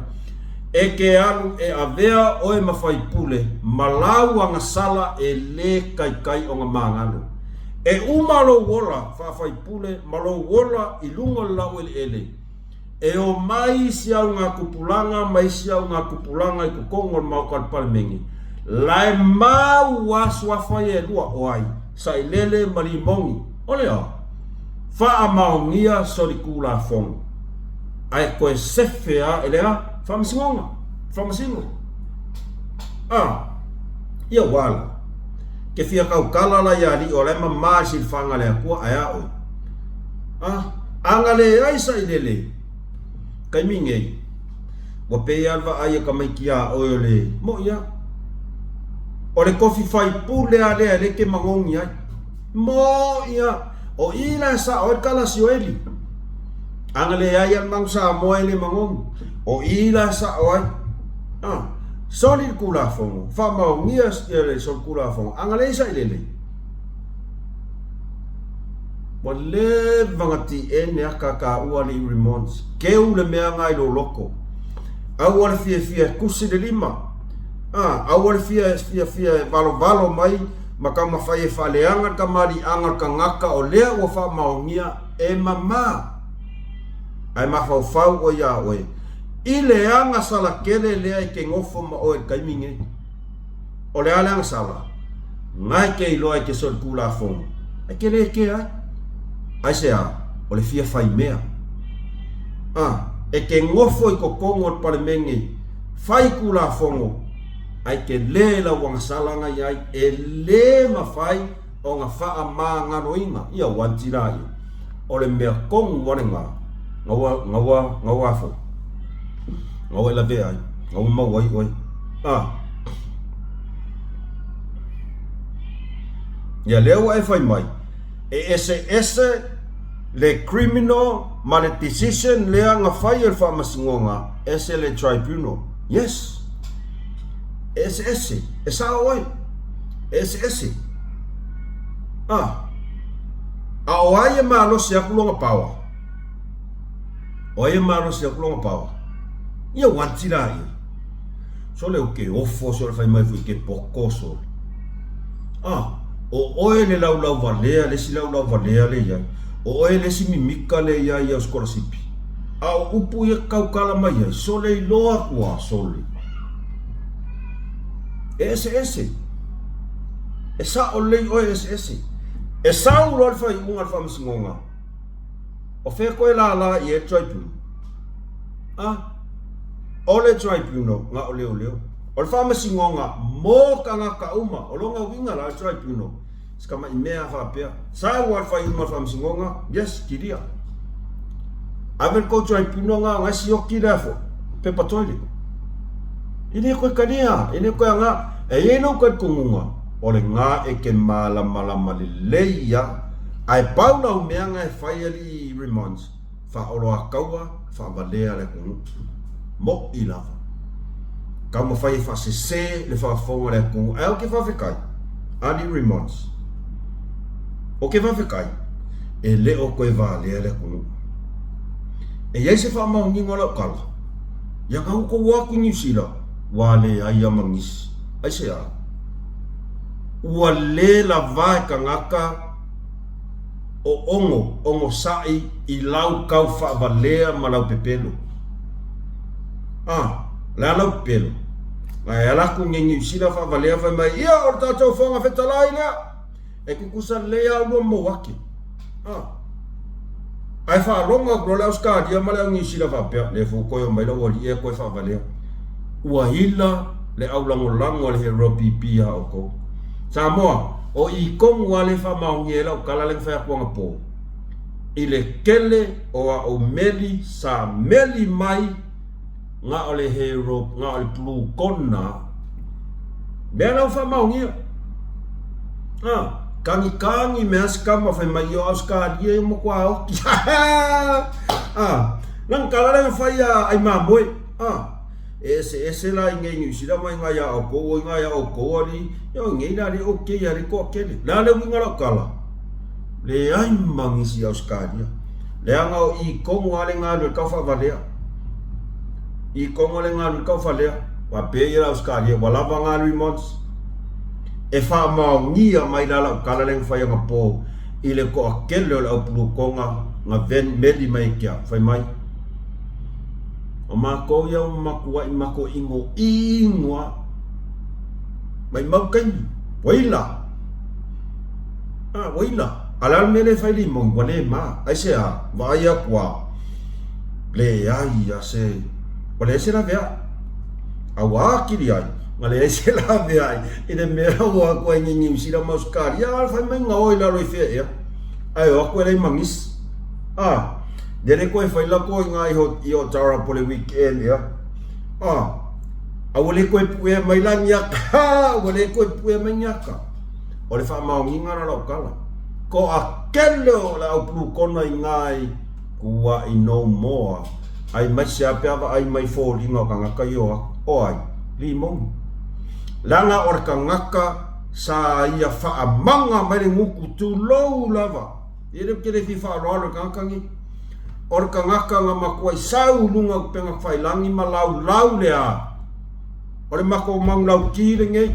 e ke alu e avea oe mawhai pule malau anga sala e le kai o ngā māngalo e umalo wola whawhai pule malo wola I lunga lau ele e o mai siau ngā kupulanga mai siau ngā kupulanga I kukongon mau kalpalmengi lai mau wasu whai e lua oai sa I lele marimongi ole o wha maungia sori kula fongo ai koe sefea elea Famasingonga, famasingo. Ia wala. Ke fia kau kala la ya li ole ma masil fanga le akua aya oi. Anga le aisa ilele. Kai minge. Wa pe alva aya ka mai kia oi le. Mo ia. Ole kofi fai pule ale le ke mangongi ai. Mo ia. O ila sa oi kala sioeli. Anga le aya mang sa mo ele mangongi. O ila sa oi soli kula fongo fa mau ngias ele sol kula fongo anga le sa ilele Wa le vangati ene aka ua le Remons. Keu le mea ngai lo loko. Au wale fia kusi de lima. Au wale fia valo mai. Maka mawhai e whaleanga ka mari anga ka ngaka o lea ua wha maongia e mama. Ai mawhau o ia oe. I le anga sala kele lea I ke ngofo ma oe kaiminge. O lea leanga sala. Ngai ke iloa ke sol kula fonga. Ai ke le ke ai. Ai se a. O le fia whai mea. E ke ngofo I kokongo o pale menge. Whai kula fonga. Ai ke le la wanga salanga iai e le mawhai o ngā wha maa ngano inga ia wantira i o le mea kongu wane ngawa fo ngawa ila vea ai ngawa mau ai oi ia leo ai whai mai e ese le criminal ma le decision lea ngā whai e wha masingonga ese le tribunal yes ese esa oi ese a oaia malo se akulonga pawa oaia malo se akulonga pawa ia wantira ia so le ke ofo so le fai mai fu ke pokoso o oe le lau valea le si lau valea le ia o oe le si mimika le ia skola sipi a upu ia kaukala mai ia so le loa kua so le ese esa o lei o ese esa u lo fa un alfa msingonga o fe ko la I e tribunal o le tribunal nga o leo o fa msingonga mo kanga ka uma o longa winga la tribunal skama imea fa pea sa u alfa un alfa msingonga yes kiria aver ko tribunal nga si o kirafo pe patoli ini ko kania ini ko nga e no ko kunga o le nga e ke mala le leia ai paula o meanga e faiali Remons fa oro akaua fa valea le kunga mo ilava ka mo fai fa se le fa fonga le kunga e o ke fa fekai ali Remons o ke fa fekai e le o ko e valea le kunga e ia se fa maungi ngola kala ia ka ko wa ku New Zealand wale ai amangis ai se a wale la vai ka ngaka o ongo sai I lau kau fa valea ma lau pepelo la lau pepelo ai ala ku New Zealand fa valea fa mai ia o tatou fonga fetalai lea e kukusa lea ua mo waki ai fa longa ko la uska dia ma lau New Zealand fa pe le fu ko mai lau e ko fa valea ua hila le aulangolango le hero pipi a oko. Samoa, o I kongu wale fa maungiela o kala leng faya kuanga po. I le kele o meli sa meli mai nga o le hero, nga o le pulu kona. Mea lau fa maungia. Kangi mea skama fai mai o auska dia mo kwa oki. Nang kala leng faya ai mamoe. Ese la inge New Zealand mai nga ya o ko ali yo ngai la le okay ya ko kele la le winga la kala le ai mangisi Australia le anga o I kongo ale nga le ka fa valea I kongo le nga le ka fa valea wa pe ya Australia wala vanga Remons e fa ma ngia mai la kala le fa ya po I le ko kele la plu konga nga ven medi mai kia fa mai o mako ia o makua I mako ingoa mai mau kaini waila alal mele fai limong wale ma ai se a vai kwa le ai ya se wale se la vea awa kiri ai ngale se la vea ide mera wa kwa New Zealand mauskari ya fai mai ngoi la lo fe ya ai o kwa le mangis dere ko fai la ko ngai ho tara pole weekend ya awole ko pu mai la nyaka wole ko pu mai nyaka ole fa ma nginga na lo kala ko akelo la pu kona ngai kuwa I no more ai mai sia pe ai mai fo linga ka ngaka yo ai limong langa or ka ngaka sa ia fa amanga mai nguku tu lo lava Ere kere fi whaaloa le kankangi. Ora ka ngaka nga makuai sau lunga penga whailangi ma lau lea. Ore mako mang lau kire ngei.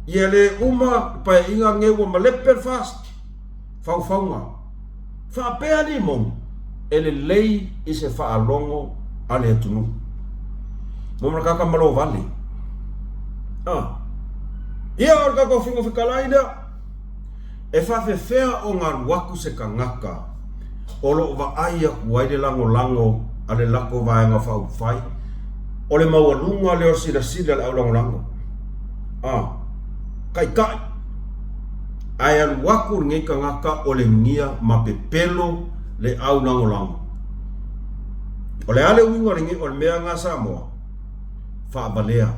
Ia le uma pa inga ngewa ma leper fast. Whauwhaunga. Whapea ni mong. Ele lei i se whaalongo ale atunu. Momra kaka malo vale. Ia ora kako whingo whikalaina. E whawhewhea o ngā waku se ka ngaka. O lo wa aia kuaide lango ale lako vaenga whauwhai. O le maua lunga leo sida le au lango. Kai. Ai alu waku ngei ka ngaka o le ngia ma pepelo le au lango. O le ale wingo ringi o le mea ngā Samoa. Whaabalea.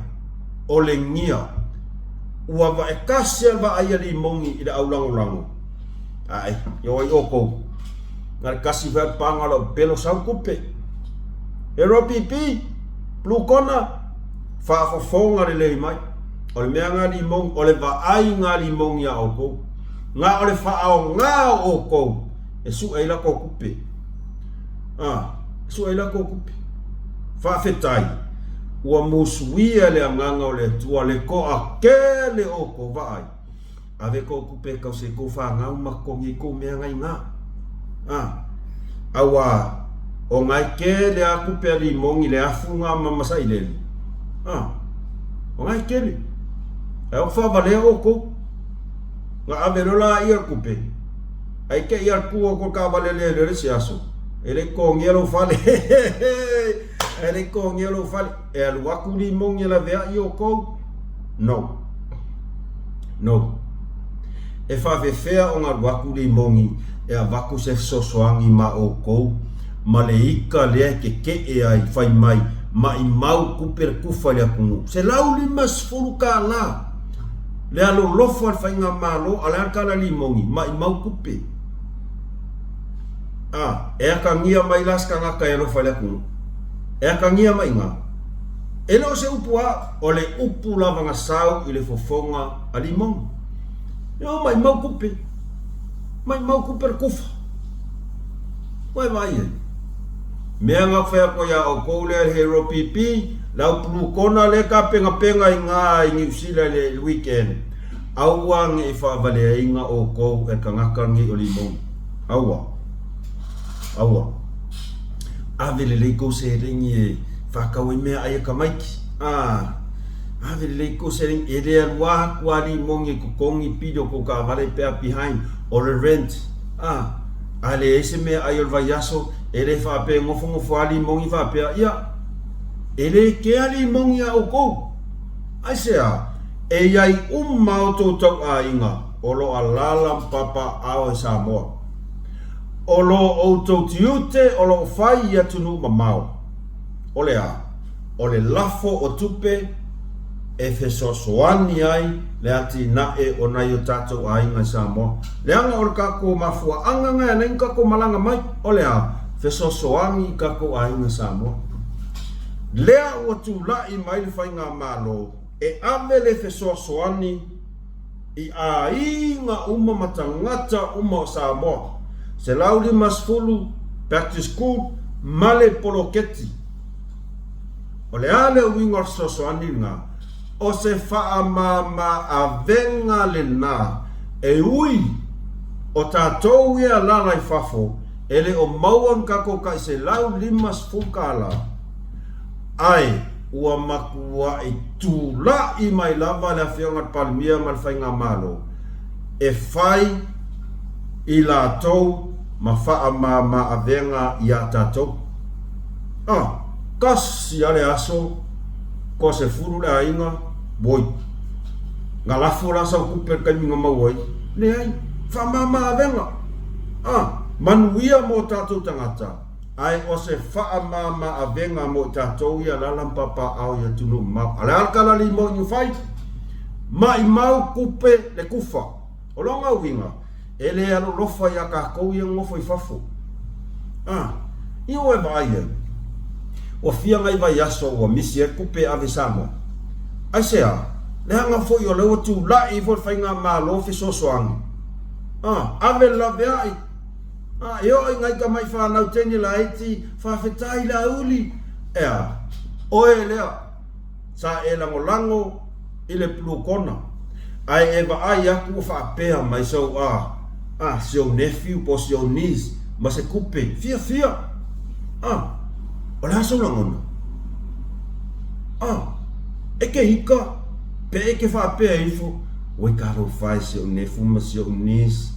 O le ngia. Ua wa e kasia wa aia li mongi i le au lango. Ai, yo ai oko. Ngare kasi vai pangala o pelo sau kupe. E ropipi. Plukona. Whaafafonga le lei mai. O le mea ngā li mongi. O le wa ai ngā li mongi a oko. Ngā o le whaao ngā oko. E su eila ko kupe. Su eila ko kupe. Whaafetai. Ua musuia le anganga o le tua le ko a ke le oko vai. Ave ko kupe kau se ko whangau makongi ko mea ngai ngā. Awa o ngai ke le a kupe li mongi le afunga mamasai le. O ngai ke le. E o whawale oko. Ngā ave rola ia kupe. Ai ke ia kua ko ka vale le si aso. Ele ko ngelo fale. Ele ko ngelo fale. E alu waku li mongi la vea i o kou? No. E whawewhea o ngā waku li mongi e a waku se sosoangi ma o kou. Ma le ika lea ke e ai whai mai ma i mau kupere kufa lea kungu. Se lau li mas furu ka la. Le alo lofo al whai ngā malo ala arkala li mongi ma i mau kupe. E aka ngia mai laska ngaka e lofa lea kungu. E aka ngia mai ngā. E lo se upu a, o le upu lava ngā sau i le fofonga a li mongi. Yo, mai mau kupe. Mai mau kupe kufa. Mai e. Mea ngā whea ko ia o koule al hero pipi, lau pulu kona le ka penga i ngā i New Zealand le weekend. Aua nge i whaavale e inga o kou e ka ngaka ngi o li mongi. Aua. Ave le leiko se ringi e whakau i mea aia ka maiki. Ave le leiko se ringi e rea rua kua li mongi ko kongi pido ko ka vale pea behind o le rent. Ale ese mea aia vai aso e le whape ngofo ali mongi whapea ia. E le ke ali mongi a o kou. Ai sea, e iai o tōtau a inga o lo a lalam papa ao e Samoa. O lo o tau tiute o lo whai ia tunu mamao. O le a, o le lafo o tupe e fesosoani ai le ati na e o nai o tatou a inga Samoa. Le anga o le kako mafua anga ngai nai kako malanga mai. O le a, fesosoani kako a inga Samoa. Lea ua tu lai mai le whai ngā malo e ave le fesosoani i a inga uma matangata uma o Samoa. Se lau li masfulu back to school male poloketi. O le ale uinga sosoani ngā. O se wha ma a venga le nā. E ui o tātou ia lalai whafo. Ele o mauan kako kai se lau limas fukala. Ai ua makua i tūla i mai lava le whiongat palmia malwhai ngā malo. E whai i la tau ma wha ma a venga i a tātou. Kasi ale aso ko se furu le ainga boi. Ngā lafo la sau kuper kai minga mauai. Le ai, wha ma a venga. Manuia mo tātou tangata. Ai o se wha ma a venga mo tātou ia lalam papa au ia tunu mau. Ale alkala li mo ingu whai. Ma i mau kupe le kufa. O longa winga. Ele alo lofa ia ka kou ia ngofo i whafo. Io e vai e. O fia ngai vai aso o misi e kupe ave Samoa. Ai sea, le hanga fo i o leo tu la i fo whainga ma lo fi sosoangi. ave la veai. Yo ngai ka mai whanau teni la eti, whawhetai la uli. Oe lea, sa e lango i le plukona. Ai e wa ai aku o whaapea mai sau si o nephew po si o niece, ma se kupe, fia. O le aso langona. Eke hika, pe eke whaapea ifo, wai karo whai si o nephew ma si o niece.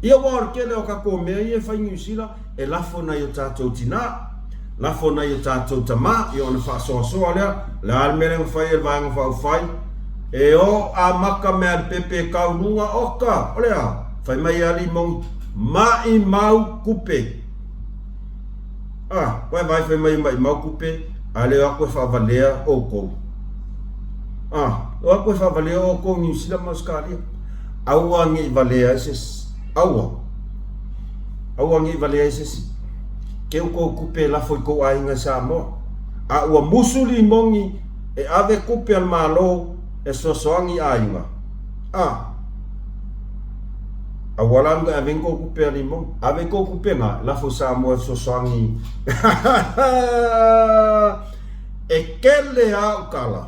Ia wāra kele o kako mea i e whai New Zealand, e lafo na i o tātou tina, lafo na i o tātou tama, i o na whaasoasoa lea, le almere ngwhai e vāenga whai, e o a maka mea pepe kau nunga oka, olea, whai mai ali mong mai mau kupe. Wai whai mai mau kupe, a leo ako e whavalea o kou. O ako e whavalea o kou New Zealand Australia. Aua ngi valea eses. Aua ngi valea eses. Keu kou kupe la foi kou ainga Samoa. Ua musuli mongi e ave kupe al malo e sosoangi ainga. Awalanga ave kou kupe al mongi. Ave kou kupe nga la foi Samoa e sosoangi. E kele au kala.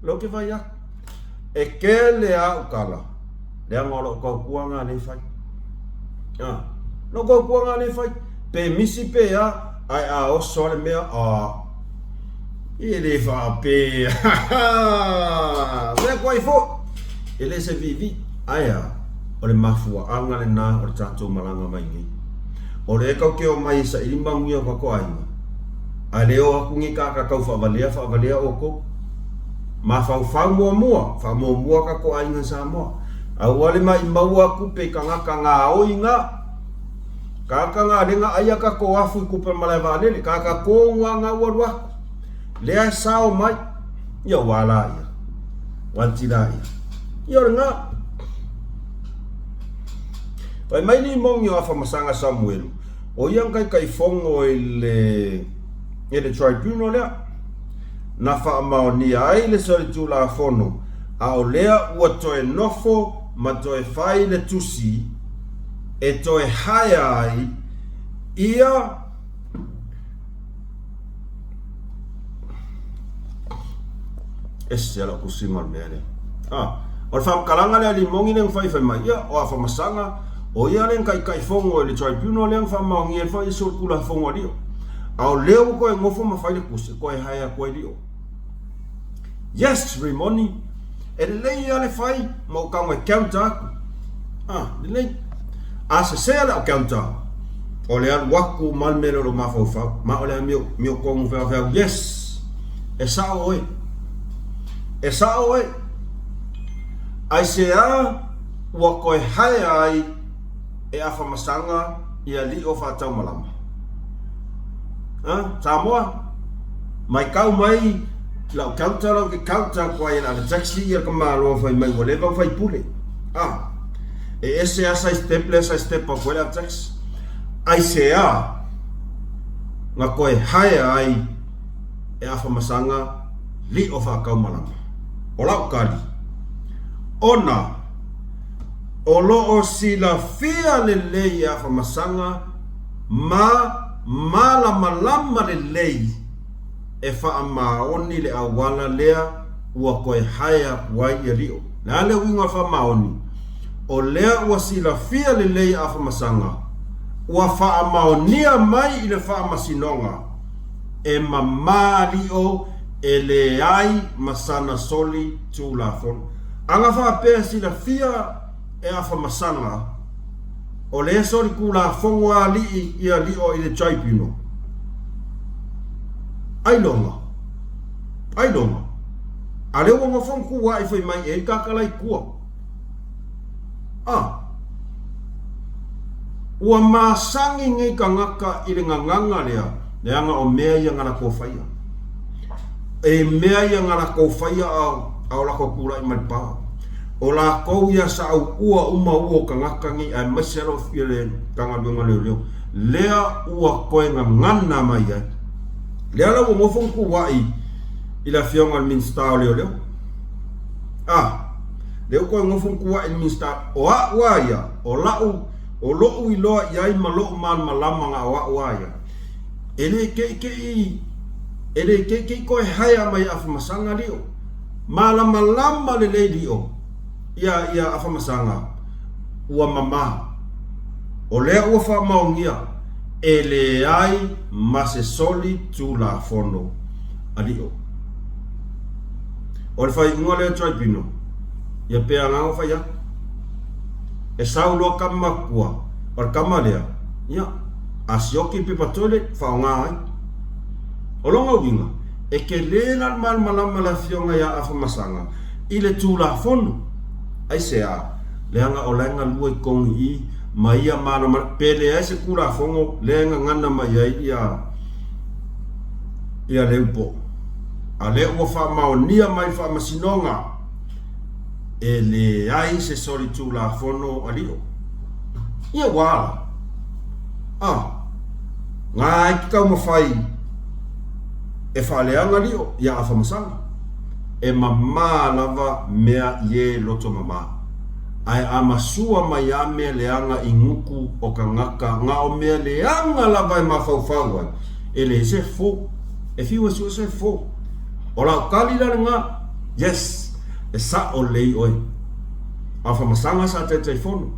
Lo ke vai ak. E kele au kala. Lea ngolo kau kuanga ne fai. No kau kuanga ne fai. Pe misi pe ai o sole mea ele fa pe. Ve koi fo. Ele se vivi ai o le mafua anga le na o le tatou malanga mai ngi. O le kau ke o mai sa ilima ngia ko ai. A leo aku ngi ka kau fa valia o ko. Ma fa mua ka ko ai nga Samoa. Awale mai maua kupe kanga oinga. Kaka nga lenga aya ka ko afu kupe malava lele kaka ko nga warwa. Lea sao mai ya wala ya. Wantila ya. Yo nga. Pai mai ni mong yo afa masanga Samuel. O yang kai fongo ele tribunal ya. Na fa ma ni ai le so tula fono. A o lea ua toe nofo ma toe whai le tusi e toe haia ai ia e se ala kusinga mea le. O le whamkalanga lea li mongi neng whai mai ia o a whamasanga o ia neng kai fongo le tribunal leng whamaongi e whai sur kula fongo rio. A o leo koe ngofo ma whai le kusi koe haia koe rio. Yes, Rimoni. E lei ale fai mo ka mo counter lei a se se ala counter o le al waku mal mero lo ma fa ma ole mio ko fa yes e sa oi ai se a wa ko hai ai e a fa masanga ia li o fa tau malama Samoa mai kau mai la counter lo ke counter ko ai na taxi ia ka malo fai mai wole va fai pule e ese asa step ko la tax ai se a nga ko hai ai e a fa masanga li o fa ka malama o la kali ona o lo o sila fia le lei a fa masanga mala malama le lei e wha maoni le awala lea ua koe haia wai e rio. Lea le winga wha maoni. O lea ua sila fia le lei a wha masanga. Ua wha maonia mai i le wha masinonga. E mamari o e le ai masana soli tu la fon. Anga wha pēr sila fia e a wha masanga. O lea soli ku la fonga li i a li o i le tribunal. Ai longa. Ale wonga fong kuwa i fai mai e kakalai kuwa. Ua masangi ngai ka ngaka i le nganganga lea. Leanga o mea ia ngana ko faya. E mea ia ngana ko faya au lako kura i malipaa. O la kou ia sa au ua ua ka ngaka ngi ai masero file kanga dunga leo. Lea ua koe ngana mai ai. Lea la wongo fong kuwa i la fionga min stao leo. leo ko ngofun kuwa in minsta o ya o lau o lo i loa yai malo man malama nga wa ya ele ke ko haya mai afa masanga leo malama le lady o ya afa masanga ua mama o lea ua fa maungia ele ai mase soli tu la fondo adio o le fai ngole tribunal ya pe anga o fai e saulo kama kua o kama lea ya asioki pe patole fa nga ai o longa winga e ke lela mal malama la fionga ya afa masanga ile tu la fondo ai sea leanga o lenga lua kongi i maia mana pele ese kura fongo lenga ngana maia ia leupo ale ua fa maonia mai fa masinonga ele ai se soli tu la fono alio ia wala ngai ka mo fai e fa leanga lio ia afa masanga e mama lava mea ye loto mama ai amasua mai ame leanga inguku o kangaka nga o mea leanga lava e mafaufaua ele se fo e fiwa su se fo ola kali la nga yes e sa o lei oi afa masanga sa te telefono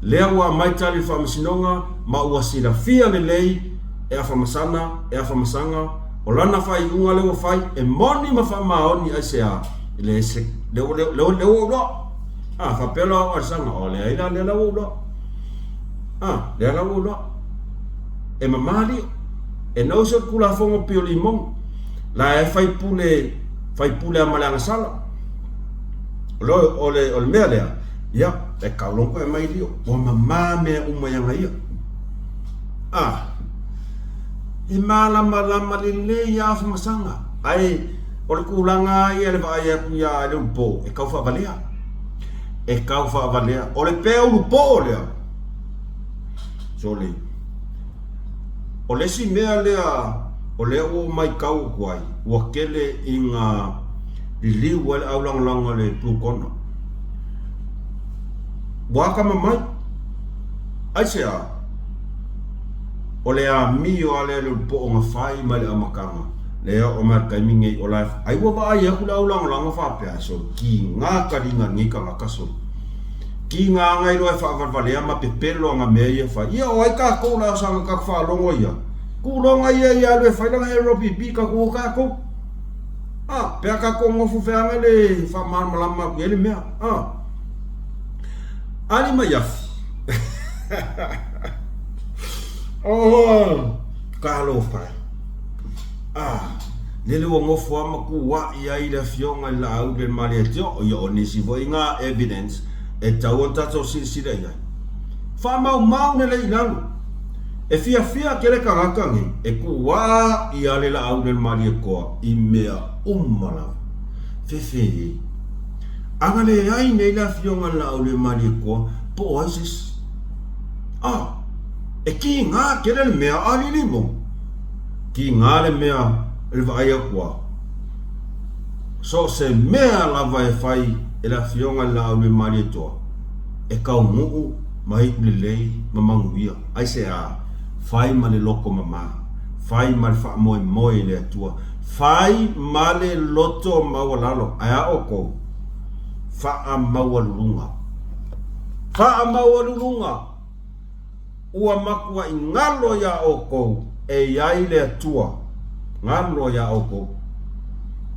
lea wa mai tali fa masinonga ma ua sila fia le lei e afa masanga o lana fai unga leo fai e moni mafa maoni ai sea ele se leo fa pelo o sanga o le ila le la ulo le la ulo e mamali e no so kula fongo pio limon la e fai pule amalanga sala lo ole mele ya e kaulon ko e mai dio o mamma me uma yanga ia e malama le ya fa masanga ai o le kulanga ia le vai ya le po e kau fa valia e kau fa valea o le pe ulu po lea sole o le si mea lea o le o mai kau kuai ua kele inga liliu wale au langalanga le plukona waka mamai ai sea o le a mio ale le po o ngafai ma le amakanga lea o mai kaiminge o life ai wa ba ai aku lau langalanga fa pea so ki nga karinga ngika ngakaso ki nga ngai roi fa valea ma pepelo nga meia fa ia o ai ka ko la sanga ka fa longo ia ku longa ia le fa la hero pipi ka ku ka ko pe ka ko ngofu fe anga le fa mal malama ele mea ali ma yafi kalo fa lele wo ngofu ama ku wa ia ida fionga la au del malietio o yo nisi voinga evidence e tau tato sila ia fa mau ne le ilalu e fia kele kangakangi e ku wa ia le la au del malieko i mea umala fefe anga le ai nei la fionga la au del malieko po oasis e ki nga kele le mea ali limo ki nga le mea le vai akua so se mea la vai fai e la fionga la au le marieto e kau muu mai lelei mamanguia ai se fai ma le loko mama fai ma le fa moi le atua fai ma le loto mawalalo ai oko fa mawalunga ua makua ingalo ya oko e yai le atua ngalo ya oko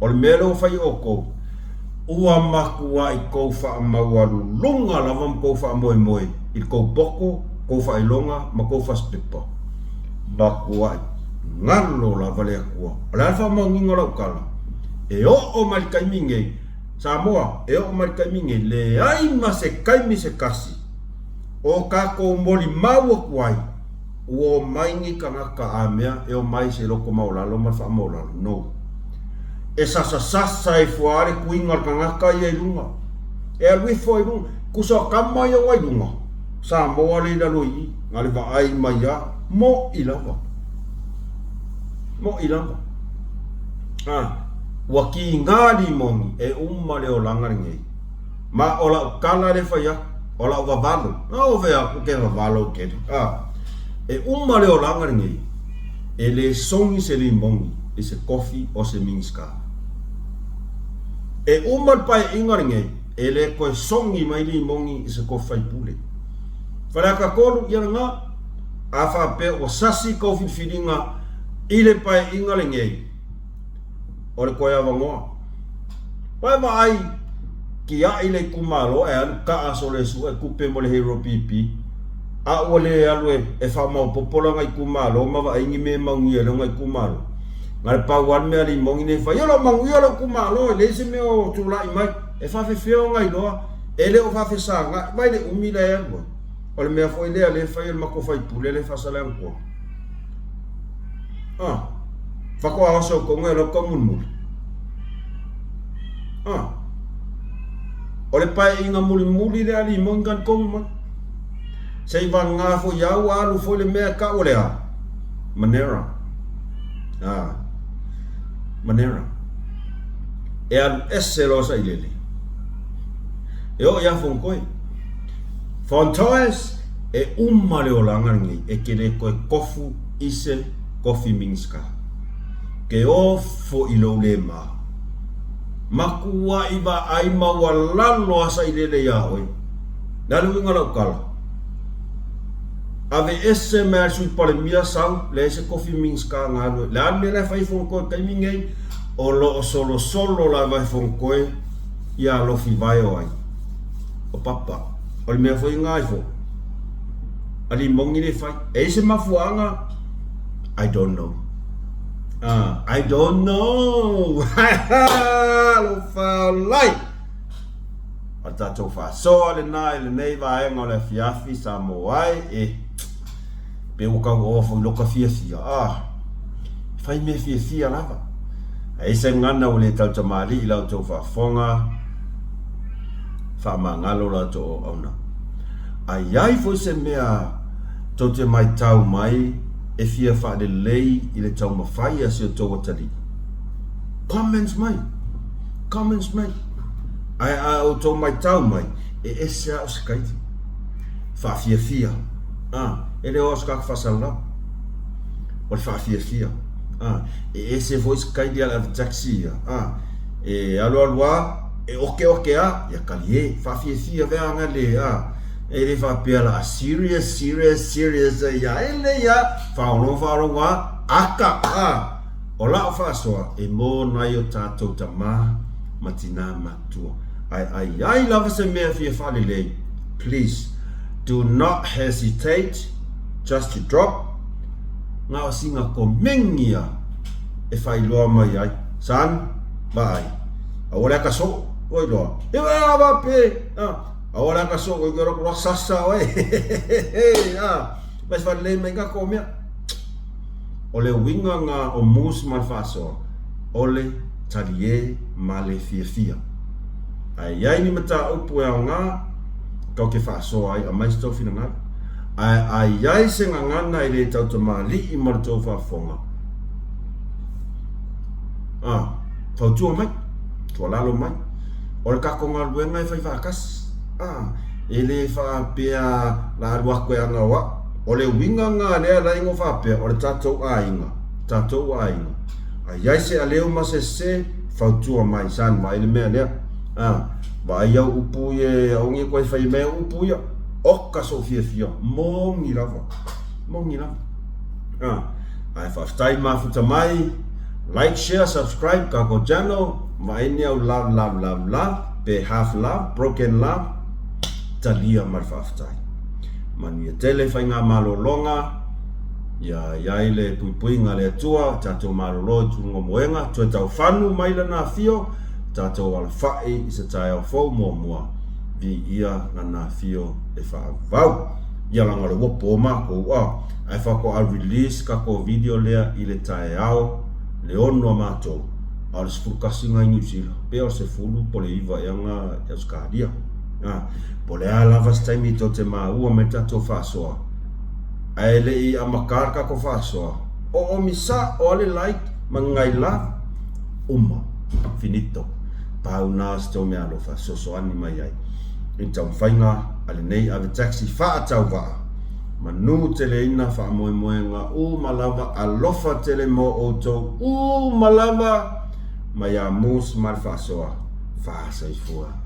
o le melo fai oko ua makua i kou wha mawalu lunga lawa ma kou wha moe i kou boko, kou wha ilonga ma kou wha stipa makua i ngalo lawa le akua o le alfa mau ngingo lau kala e o mari kaiminge Samoa e o mari kaiminge le ai ma se kaimi se kasi o kako moli maua kuai o maingi kangaka amea e o mai se loko maulalo ma wha maulalo no e sasa e fuare kuinga kangaka ia ilunga e alwi fo ilunga kuso kama ia wa ilunga Samoa le da loi ngale va ai mai ya mo ilava waki ngadi mongi e umma le o langaringe Ma ola kala le faya, ola vavalo. O vea ku ke vavalo ke. E le o langa ngi. E le songi se limongi, e se kofi o se minska. E pai inga ngi, e le koe songi mai limongi e se kofai pule. Whanaka kolu ia nga, a whape o sasi kofi whiringa, ile pai inga ngi. O le koe awangoa. Pai ai ki a ile kumalo e anu ka aso le su e kupe mo le hero pipi a ole alwe e fa mau popola ngai kumalo ma va ingi me mangi ele ngai kumalo ngai pa wan me ali mongi ne fa yo mangi yo kumalo le se me o tula mai e fa fe feo ngai no ele o fa fe sa ngai mai le umila e mo ole me fo ile ale fa el mako fa pule le fa sala ko fa ko aso ko ngai lo komun mu ole pai inga muli le ali mongan kong sei van nga fo yau alu fo le mea ka ole a manera manera e al esselo sa ilele e o ya fon koi fontoes e le olanga ngi e kele koe kofu ise kofi minska ke o fo ilo le makua iba ai mawalalo asa ilele ya oi dalu ngalo kala ave esse mersu pole mia sang le ese coffee minska ngalo la me la fai fon ko kai mingei o lo solo la vai fon ko ya lo fi vai oi o papa o me foi ngai fo ali mongi le fai ese mafuanga I don't know. I don't know. Lo fa lai. Ata to fa so le nei va e ngole fiafi sa moai e pe o ka o fo lo ka fiafi fai me fiafi lava. Ai se ngana o le tau tamali ila to fa fonga fa mangalo la to ona. Ai fo se mea to te mai tau mai e fia fa de lei ile tau mafai a se to watali. Comments mai. Ai o to mai tau mai e ese a skaiti. Fa fia. Ele o ska fa sala. O fa fia. E ese voice skaiti ala taxi. E aloa e oke a ya kalie fa fia ve angale ele fa pela serious ya ele ya fa wa aka ola fa so e mo na yo tato tama matina matua I love se me fi fa le please do not hesitate just to drop nga singa ko mengia e fa ilo mai ai san bai awala ka so oi lo e va pe ahora ka so ko ro sasa we mas fa le menga komia ole winga nga o mus mal faso ole talie male fia ai ni mata upu nga ka ke faso ai a mais to fina nga ai se nga ngana ile tau to mali I marto fa fonga fa tu mai to lalo mai ole ka ko ngal wenga fa vakas ele fa pea la lua koe anga wa ole winga nga lea la ingo fa pea ole tatou ainga ai se aleu ma se fautua mai san mai le mea lea vai au upu ye ongi koe fai mea upu ya oka so fia mongi lava ai fa stai mafuta mai like share subscribe ka ko channel mai ni au love pe half love broken love talia marfaftai mani tele fainga malolonga ya ile puipuinga le tua tato malolo tungo moenga tu tau fanu maila na fio tato wal fai se tai fo mo vi ia na fio e fa vau ya langa lo po ma ko ai fa ko a release ka ko video le ile tai ao le ono mato al sfurkasinga New pe o se fulu pole iva yanga eskadia pole ala vastai mi to te ua me tato fasoa aele I amakarka ko fasoa o misa o le like mangai la finito pau nas to me alo fasoso ani mai ai in tau whainga ale nei ave taxi wha tau wā. Manu tele ina wha moe moenga u malava alofa tele mo outou u malava ma ia mus mal wha soa wha saifua.